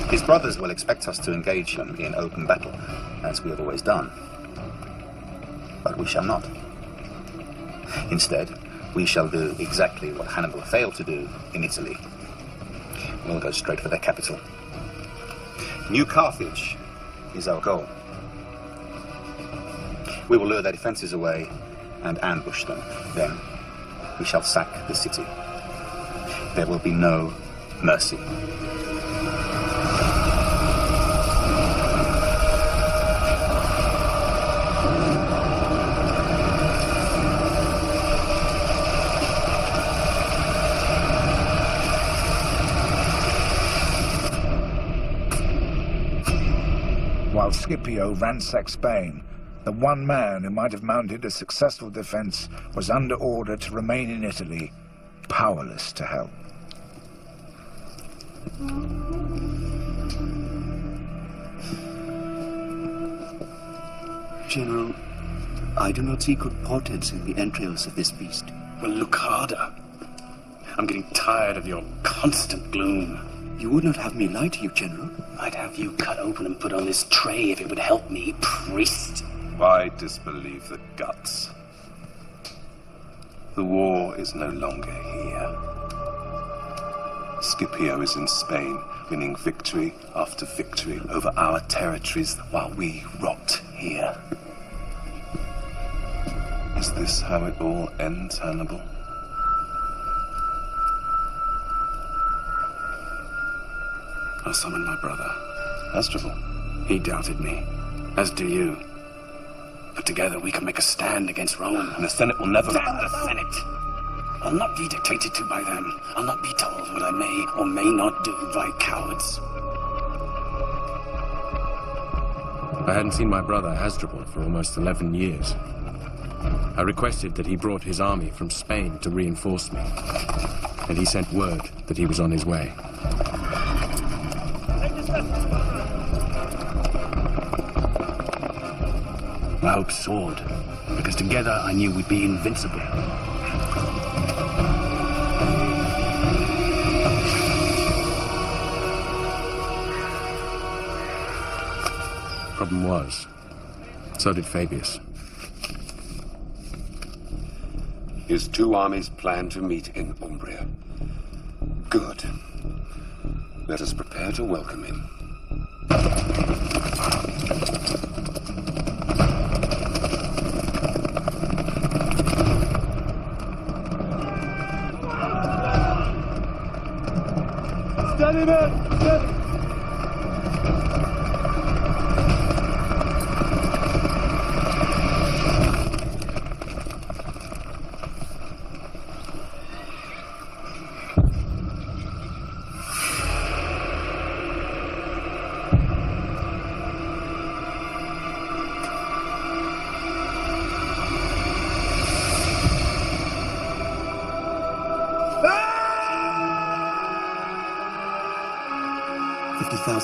His brothers will expect us to engage him in open battle, as we have always done. But we shall not. Instead, we shall do exactly what Hannibal failed to do in Italy. We'll go straight for their capital. New Carthage is our goal. We will lure their defenses away and ambush them. Then we shall sack the city. There will be no mercy. While Scipio ransacked Spain, the one man who might have mounted a successful defense was under order to remain in Italy, powerless to help. General, I do not see good portents in the entrails of this beast. Well, look harder. I'm getting tired of your constant gloom. You would not have me lie to you, General. I'd have you cut open and put on this tray if it would help me, priest. Why disbelieve the guts? The war is no longer here. Scipio is in Spain, winning victory after victory over our territories while we rot here. Is this how it all ends, Hannibal? I summoned my brother. Asdrubal. He doubted me, as do you. But together we can make a stand against Rome. And the Senate will never... Damn the Senate! I'll not be dictated to by them. I'll not be told what I may or may not do by cowards. I hadn't seen my brother Hasdrubal for almost 11 years. I requested that he brought his army from Spain to reinforce me, and he sent word that he was on his way. My hope soared, because together I knew we'd be invincible. Problem was, so did Fabius. His two armies plan to meet in Umbria. Good. Let us prepare to welcome him. Steady, man! Steady!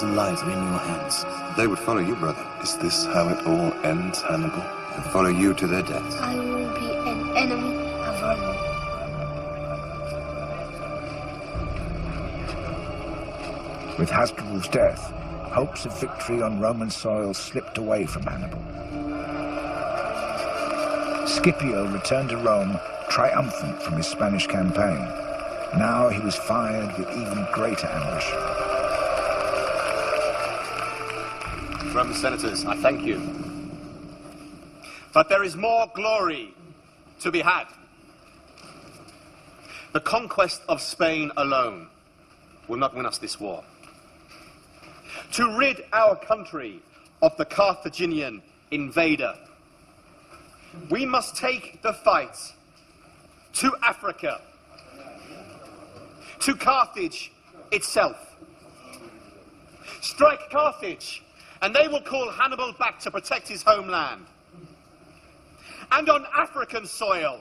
Lives are in your hands. They would follow you, brother. Is this how it all ends, Hannibal? And follow you to their death. I will be an enemy of Rome. With Hasdrubal's death, hopes of victory on Roman soil slipped away from Hannibal. Scipio returned to Rome triumphant from his Spanish campaign. Now he was fired with even greater ambition. Roman senators, I thank you. But there is more glory to be had. The conquest of Spain alone will not win us this war. To rid our country of the Carthaginian invader, we must take the fight to Africa, to Carthage itself. Strike Carthage, and they will call Hannibal back to protect his homeland. And on African soil,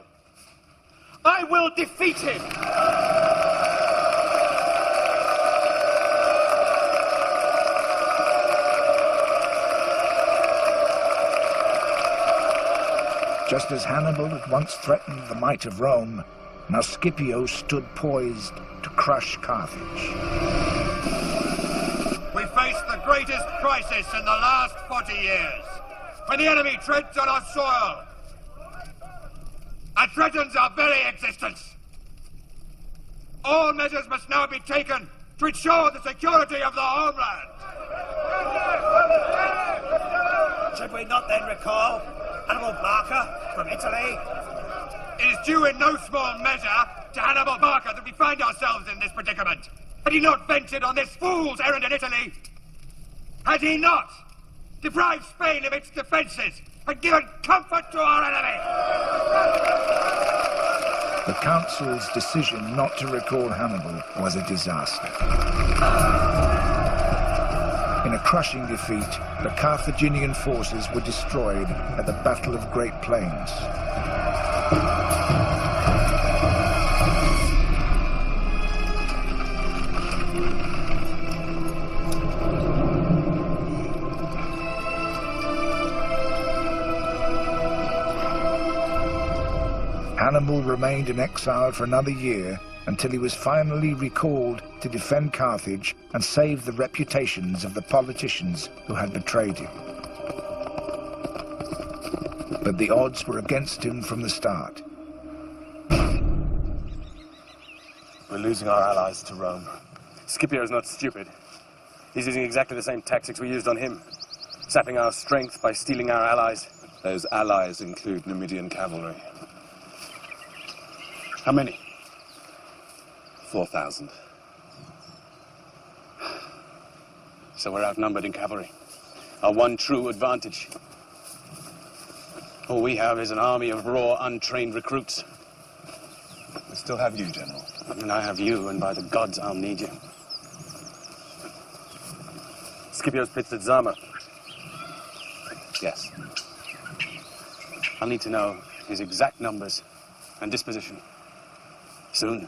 I will defeat him! Just as Hannibal had once threatened the might of Rome, now Scipio stood poised to crush Carthage. We face the greatest crisis in the last 40 years, when the enemy treads on our soil and threatens our very existence. All measures must now be taken to ensure the security of the homeland. Should we not then recall Hannibal Barca from Italy? It is due in no small measure to Hannibal Barca that we find ourselves in this predicament. Had he not ventured on this fool's errand in Italy, had he not deprived Spain of its defences and given comfort to our enemy? The council's decision not to recall Hannibal was a disaster. In a crushing defeat, the Carthaginian forces were destroyed at the Battle of Great Plains. Hannibal remained in exile for another year until he was finally recalled to defend Carthage and save the reputations of the politicians who had betrayed him. But the odds were against him from the start. We're losing our allies to Rome. Scipio is not stupid. He's using exactly the same tactics we used on him, sapping our strength by stealing our allies. Those allies include Numidian cavalry. How many? 4,000. So we're outnumbered in cavalry. Our one true advantage. All we have is an army of raw, untrained recruits. We still have you, General. And I have you, and by the gods, I'll need you. Scipio's pitched at Zama. Yes. I'll need to know his exact numbers and disposition. Soon.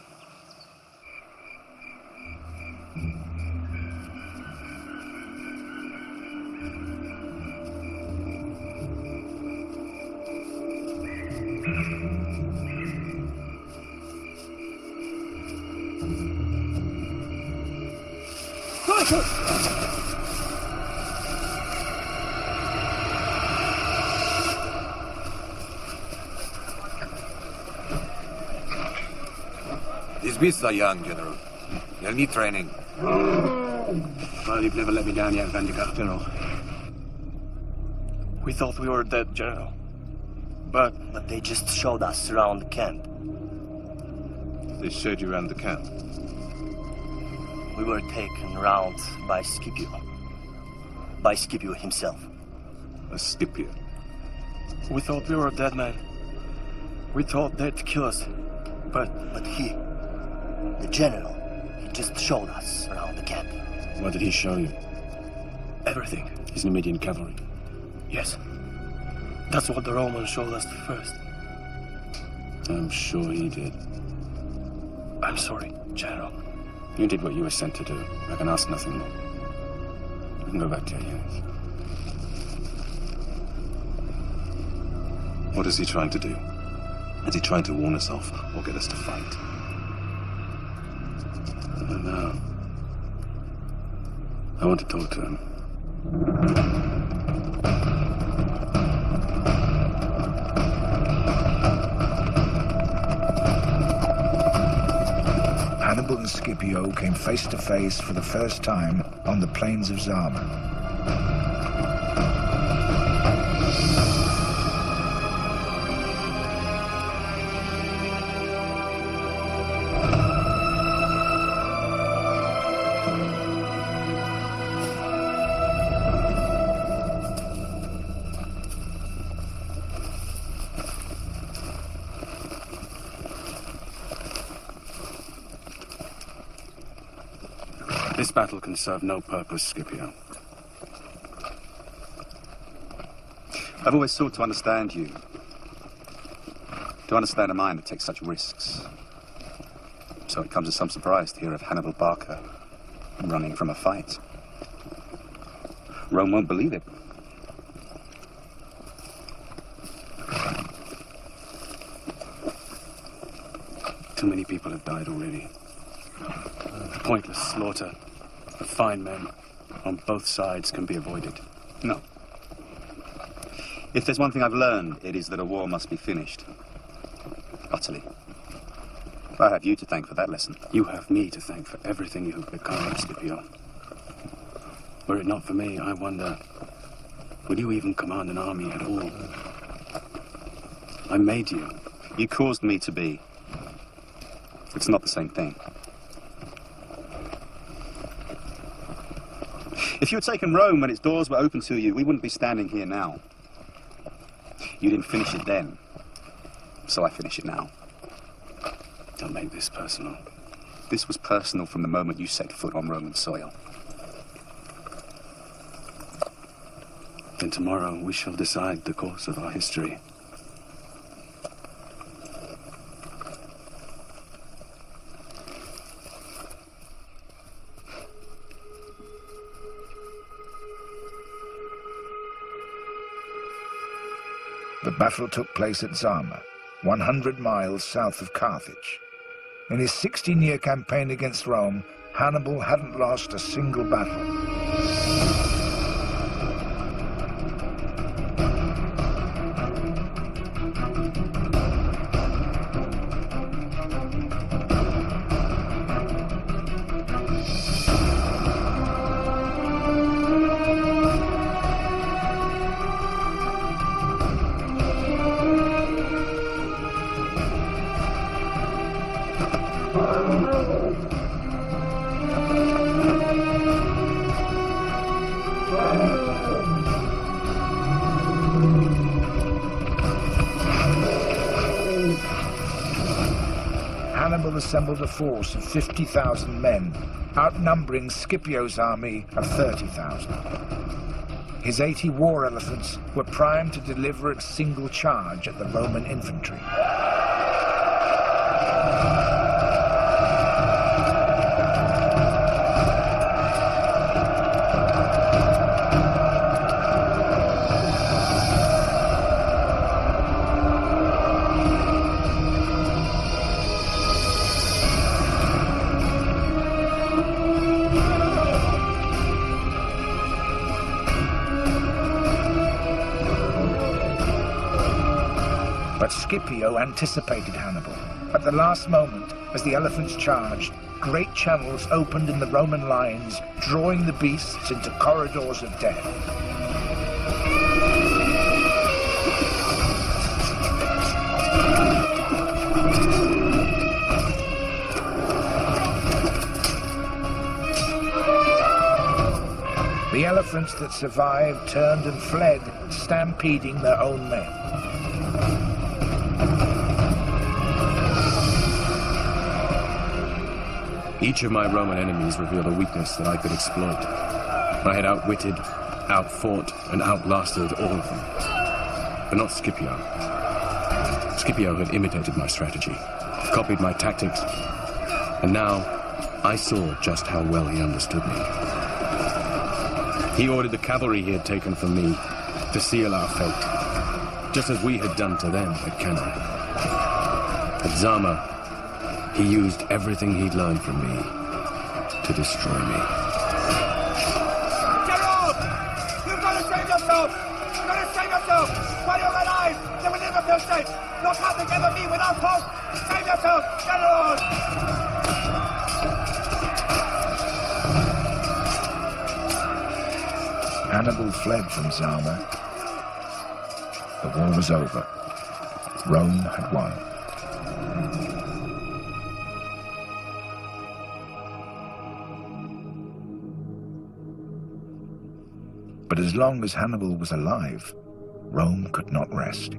These beasts are young, General. They'll need training. Well, you've never let me down yet, Vandigar, General. We thought we were dead, General. But they just showed us around the camp. They showed you around the camp? We were taken around by Scipio. By Scipio himself. A Scipio? We thought we were dead men. We thought they'd kill us. But he, the general, he just showed us around the camp. What did he show you? Everything. His Numidian cavalry? Yes. That's what the Romans showed us first. I'm sure he did. I'm sorry, General. You did what you were sent to do. I can ask nothing more. You can go back to your units. What is he trying to do? Is he trying to warn us off or get us to fight? I don't know. I want to talk to him. Hannibal and Scipio came face to face for the first time on the plains of Zama. This battle can serve no purpose, Scipio. I've always sought to understand you. To understand a mind that takes such risks. So it comes as some surprise to hear of Hannibal Barca running from a fight. Rome won't believe it. Too many people have died already. Pointless slaughter of fine men on both sides can be avoided. No. If there's one thing I've learned, it is that a war must be finished. Utterly. I have you to thank for that lesson. You have me to thank for everything you have become, Scipio. Were it not for me, I wonder, would you even command an army at all? I made you. You caused me to be. It's not the same thing. If you had taken Rome when its doors were open to you, we wouldn't be standing here now. You didn't finish it then, so I finish it now. Don't make this personal. This was personal from the moment you set foot on Roman soil. Then tomorrow we shall decide the course of our history. The battle took place at Zama, 100 miles south of Carthage. In his 16-year campaign against Rome, Hannibal hadn't lost a single battle. Hannibal assembled a force of 50,000 men, outnumbering Scipio's army of 30,000. His 80 war elephants were primed to deliver a single charge at the Roman infantry. But Scipio anticipated Hannibal. At the last moment, as the elephants charged, great channels opened in the Roman lines, drawing the beasts into corridors of death. The elephants that survived turned and fled, stampeding their own men. Each of my Roman enemies revealed a weakness that I could exploit. I had outwitted, outfought, and outlasted all of them. But not Scipio. Scipio had imitated my strategy, copied my tactics, and now I saw just how well he understood me. He ordered the cavalry he had taken from me to seal our fate, just as we had done to them at Cannae. At Zama, he used everything he'd learned from me to destroy me. General! You've got to save yourself! You've got to save yourself! While you're alive, you will never feel safe! No Catholic ever be without hope! Save yourself, General! Hannibal fled from Zama. The war was over. Rome had won. But as long as Hannibal was alive, Rome could not rest.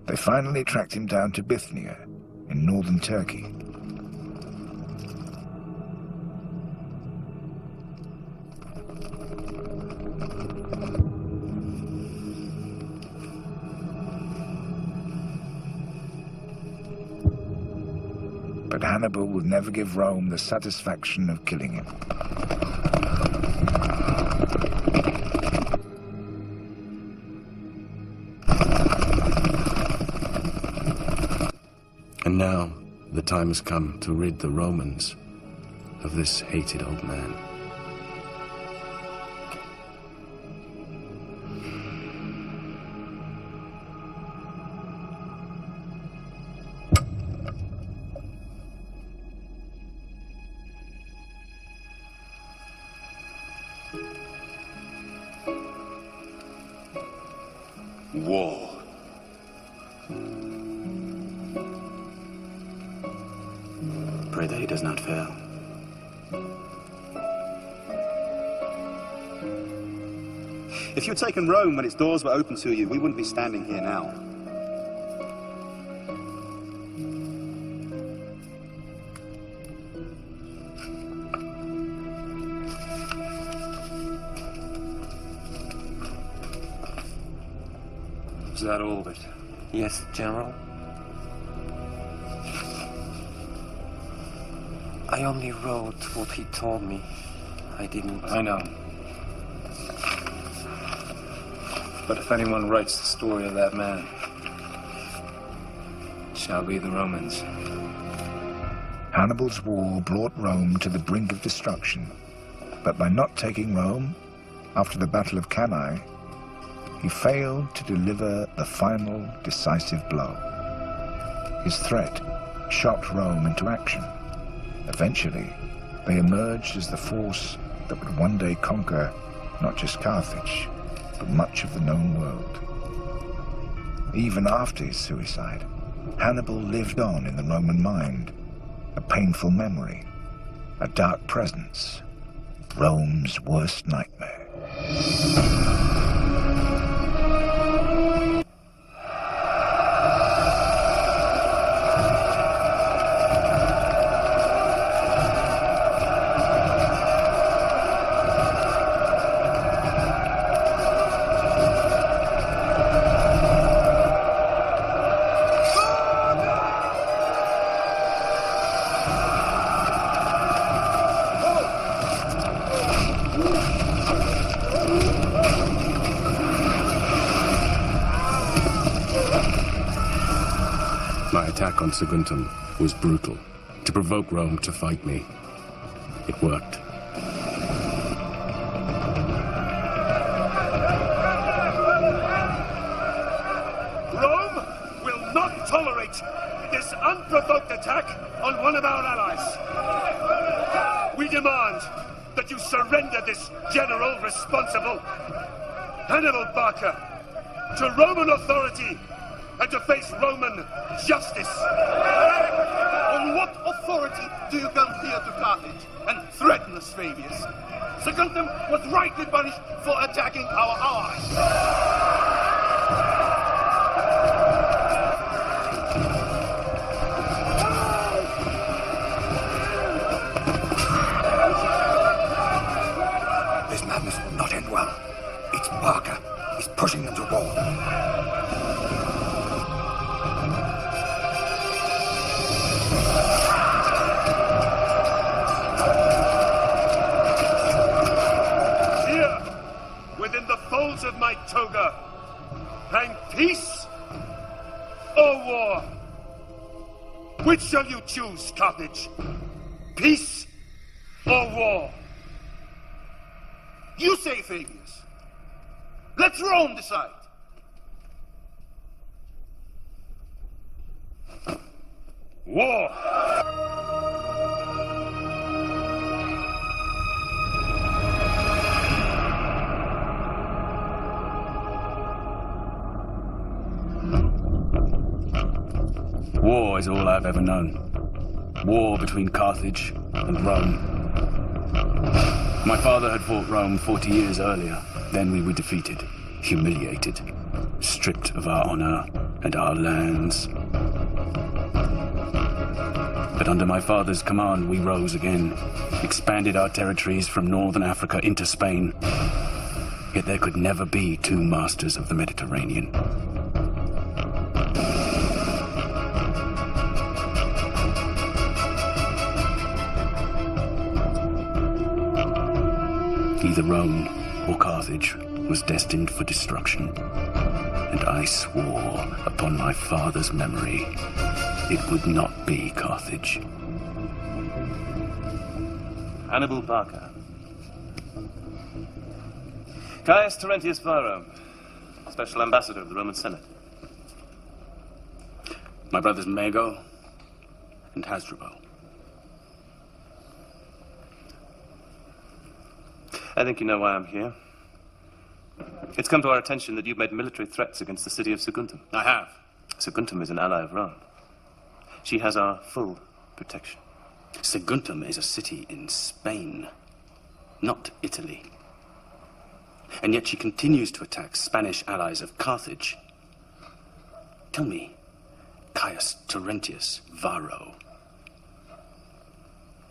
They finally tracked him down to Bithynia in northern Turkey. But Hannibal would never give Rome the satisfaction of killing him. And now, the time has come to rid the Romans of this hated old man. War. Pray that he does not fail. If you'd taken Rome when its doors were open to you, we wouldn't be standing here now. Is that all of it? Yes, General. I only wrote what he told me. I didn't... I know. But if anyone writes the story of that man, it shall be the Romans. Hannibal's war brought Rome to the brink of destruction, but by not taking Rome, after the Battle of Cannae, he failed to deliver the final decisive blow. His threat shocked Rome into action. Eventually, they emerged as the force that would one day conquer not just Carthage, but much of the known world. Even after his suicide, Hannibal lived on in the Roman mind, a painful memory, a dark presence, Rome's worst nightmare. attack on Saguntum was brutal, to provoke Rome to fight me. It worked. Rome will not tolerate this unprovoked attack on one of our allies. We demand that you surrender this general responsible, Hannibal Barca, to Roman authority and to face Roman justice. On what authority do you come here to Carthage and threaten us, Fabius? Saguntum was rightly punished for attacking our allies. This madness will not end well. It's Barca. He's pushing them to war. Within the folds of my toga, hang peace or war? Which shall you choose, Carthage? Peace or war? You say, Fabius. Let Rome decide. War! War is all I've ever known. War between Carthage and Rome. My father had fought Rome 40 years earlier. Then we were defeated, humiliated, stripped of our honor and our lands. But under my father's command, we rose again, expanded our territories from northern Africa into Spain. Yet there could never be two masters of the Mediterranean. Either Rome or Carthage was destined for destruction, and I swore upon my father's memory it would not be Carthage. Hannibal Barca. Caius Terentius Varro, Special Ambassador of the Roman Senate. My brothers Mago and Hasdrubal. I think you know why I'm here. It's come to our attention that you've made military threats against the city of Saguntum. I have. Saguntum is an ally of Rome. She has our full protection. Saguntum is a city in Spain, not Italy. And yet she continues to attack Spanish allies of Carthage. Tell me, Caius Terentius Varro,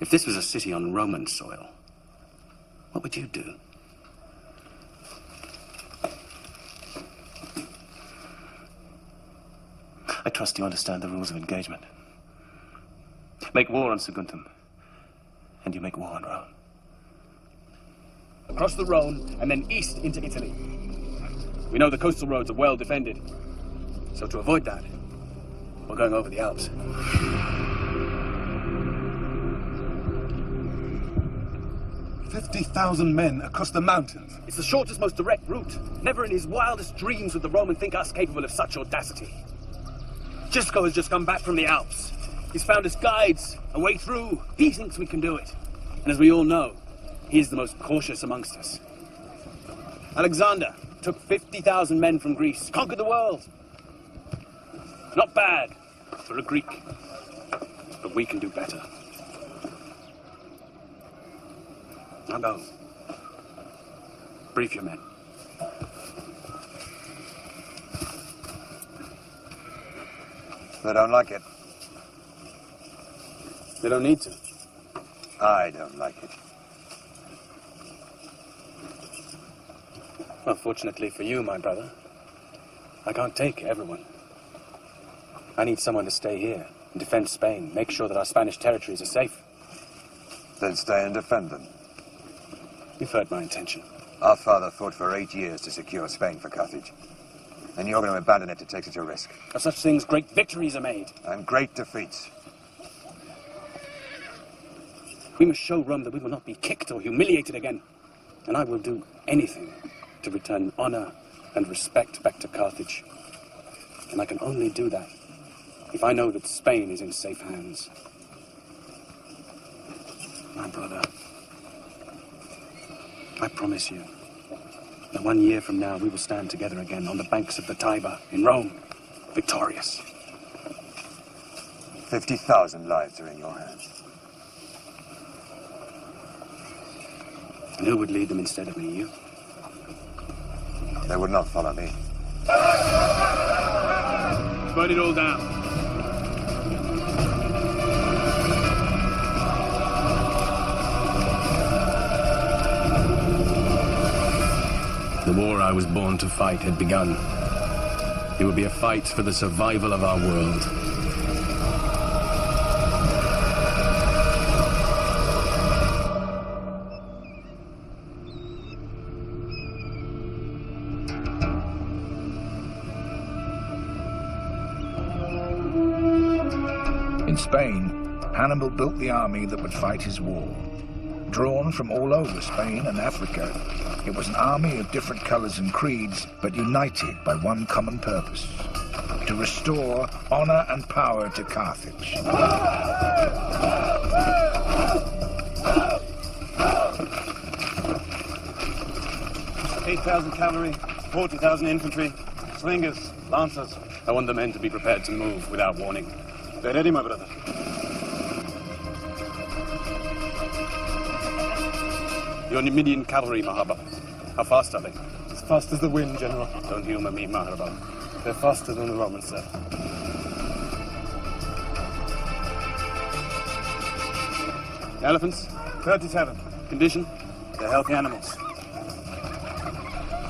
if this was a city on Roman soil, what would you do? I trust you understand the rules of engagement. Make war on Saguntum, and you make war on Rome. Across the Rhone, and then east into Italy. We know the coastal roads are well defended. So to avoid that, we're going over the Alps. 50,000 men across the mountains. It's the shortest, most direct route. Never in his wildest dreams would the Roman think us capable of such audacity. Gisco has just come back from the Alps. He's found us guides, a way through. He thinks we can do it. And as we all know, he is the most cautious amongst us. Alexander took 50,000 men from Greece, conquered the world. Not bad for a Greek, but we can do better. Now go. Brief your men. They don't like it. They don't need to. I don't like it. Well, fortunately for you, my brother, I can't take everyone. I need someone to stay here and defend Spain, make sure that our Spanish territories are safe. Then stay and defend them. You've heard my intention. Our father fought for 8 years to secure Spain for Carthage. And you're going to abandon it to take such a risk. Of such things, great victories are made. And great defeats. We must show Rome that we will not be kicked or humiliated again. And I will do anything to return honor and respect back to Carthage. And I can only do that if I know that Spain is in safe hands. My brother, I promise you that 1 year from now we will stand together again on the banks of the Tiber in Rome, victorious. 50,000 lives are in your hands. And who would lead them instead of me, you? They would not follow me. Burn it all down. The war I was born to fight had begun. It would be a fight for the survival of our world. In Spain, Hannibal built the army that would fight his war. Drawn from all over Spain and Africa, it was an army of different colors and creeds, but united by one common purpose: to restore honor and power to Carthage. 8,000 cavalry, 40,000 infantry, slingers, lancers. I want the men to be prepared to move without warning. They're ready, my brother. Your Numidian cavalry, Mahaba. How fast are they? As fast as the wind, General. Don't humor me, Mahaba. They're faster than the Romans, sir. Elephants? 37. Condition? They're healthy animals.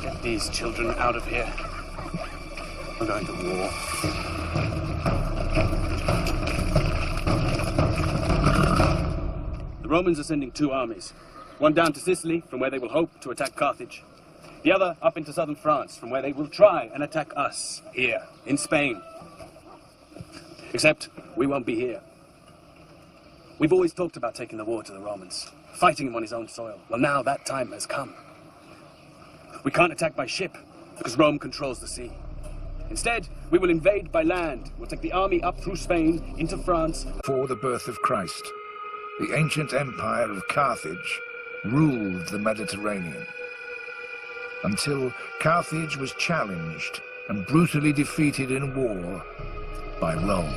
Get these children out of here. We're going to war. The Romans are sending 2 armies. One down to Sicily, from where they will hope to attack Carthage. The other up into southern France, from where they will try and attack us, here, in Spain. Except, we won't be here. We've always talked about taking the war to the Romans, fighting him on his own soil. Well, now that time has come. We can't attack by ship, because Rome controls the sea. Instead, we will invade by land. We'll take the army up through Spain, into France. Before the birth of Christ, the ancient empire of Carthage ruled the Mediterranean, until Carthage was challenged and brutally defeated in war by Rome.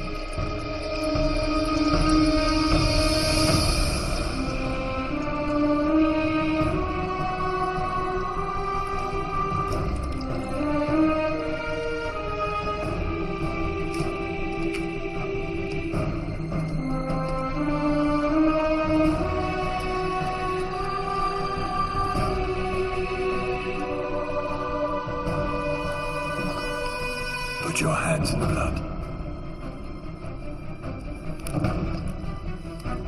Put your hands in the blood.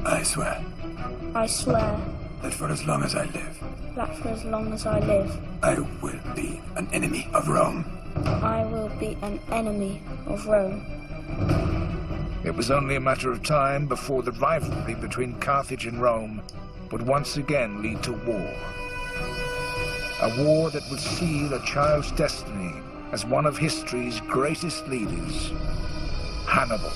I swear I swear that for as long as I live, that for as long as I live, I will be an enemy of Rome. I will be an enemy of Rome. It was only a matter of time before the rivalry between Carthage and Rome would once again lead to war. A war that would seal a child's destiny as one of history's greatest leaders, Hannibal.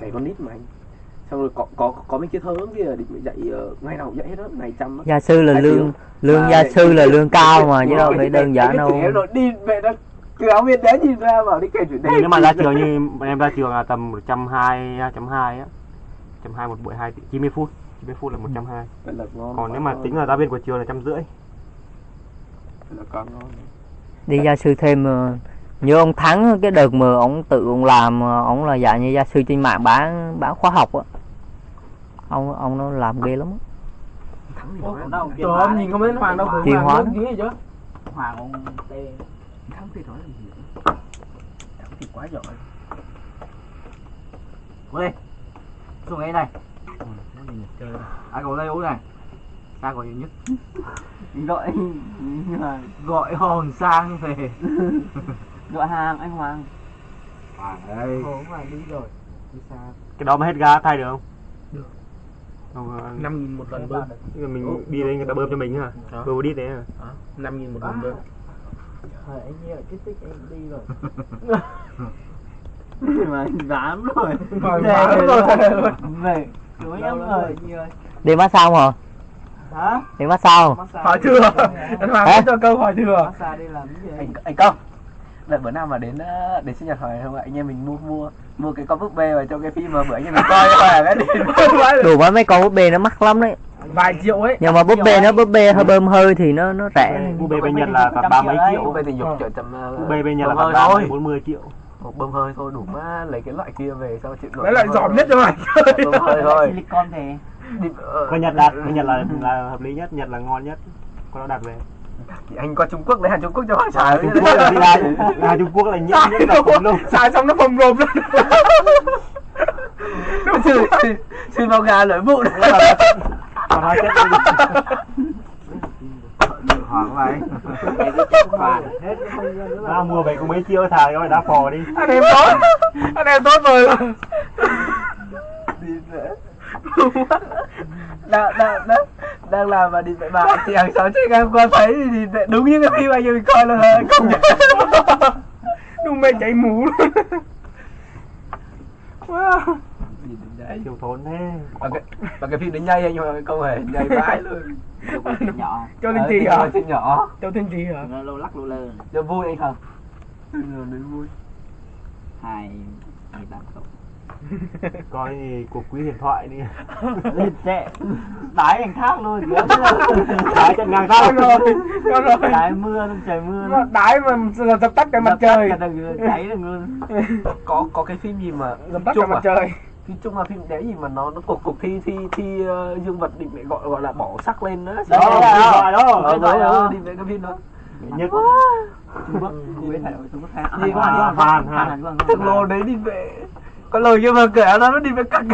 cày con nít mà anh. Xong rồi có mấy cái thớ kia định dạy ngày nào cũng dạy hết đó, ngày trăm. Gia sư là lương gia sư là lương cao mà chứ đâu phải đơn giản đâu. Em rồi đi về đó giáo viên đấy nhìn ra bảo đi kể chuyện đấy. Nếu mà ra trường như em ra trường là tầm 120 á, 120 một buổi 90 phút. 90 phút là 120. Còn nếu mà tính là giáo viên của trường là 150. Là con ngon. Đi gia sư thêm như ông Thắng cái đợt mà ông tự ông làm, ông là dạng như gia sư trên mạng bán khóa học á. Ông nó làm ghê lắm á. Trời ơi, nhìn không thấy Hoàng đâu. Chị Hoàng gì chứ. Hoàng ông tê. Thắng thì nói là gì? Thắng thì quá giỏi. Cô đi. Xuống ngay này. Ai còn đây uống này. Sang còn nhiều nhất. Gọi hồn sang về. Gọi hàng anh Hoàng. Hoàng ơi. Hoàng đi rồi. Đi xa. Cái đó mà hết ga thay được không? Được. 5.000 một lần bơm. Mình đi đây người ta bơm cho mình hả? Bơm đi đấy hả? 5.000 một lần bơm. Thôi anh nghe cái tích em đi rồi. Mà dám rồi. Dám rồi. Về đuổi em rồi. Đi massage hả? Hả? Đi massage. Hỏi thừa. Anh Hoàng có cho câu hỏi thừa. Massage đi làm cái gì? Anh Công. Đợi bữa nào mà đến sinh nhật hỏi không ạ? Anh em mình mua cái con búp bê vào trong cái phim mà bữa anh em mình coi Hoàng ấy đi. Đủ mấy con búp bê nó mắc lắm đấy. Vài triệu ấy. Nhưng mà búp bê hơi bơm hơi thì nó rẻ. Búp bê bên Nhật là cả 30 triệu. Búp bê tình dục chợ tầm búp bê bên Nhật là cả 30 40 triệu. Một bơm hơi thôi đủ má lấy cái loại kia về sau chuyện Đấy loại giỏm nhất cho mày chơi. Bơm hơi thôi. Silicon thì Bên Nhật là hợp lý nhất, Nhật là ngon nhất. Con nó đặt về. Anh qua Trung Quốc lấy hàng Trung Quốc cho Hoàng xài. Trung Quốc là đi ra Trung Quốc là nhất là luôn. Xài xong nó phồng rộp luôn. Nó xin vào gà lưỡi vụ. Còn hai chất Hoàng này. Ra mua về có mấy chiêu thà các bạn đá phò đi. Anh em tốt rồi. Đang làm mà đi mẹ bà chị hàng xóm chị em qua thấy thì đúng như cái phim anh em mình coi là không nhận. Đúng mẹ cháy mũ luôn. Wow. Chiều thốn thế. Và cái phim đấy nhây anh nhưng mà cái câu hề nhây vãi luôn. Nhỏ. Cho Linh Trì hả? Nhỏ. Cho Linh Trì hả? Nó lô lắc lô lơ. Cho vui anh không? Đến vui. 28 cộng. Coi gì cuộc quý điện thoại đi. Lên trẻ. Đái anh khác luôn. Đái chân ngang khác rồi. Đái mưa, trời mưa. Đái mà dập tắt cái mặt trời. Cháy được luôn. Có cái phim gì mà dập tắt cái mặt trời. Phim chung là phim đấy gì mà nó cuộc thi dương vật định gọi là bỏ sắc lên đó. Đó. Đi về cái phim đó. Nhất Trung Quốc. Trung Quốc Hàn. Thằng lô đấy đi về. Có lời nhưng mà kể nó đi về cạnh.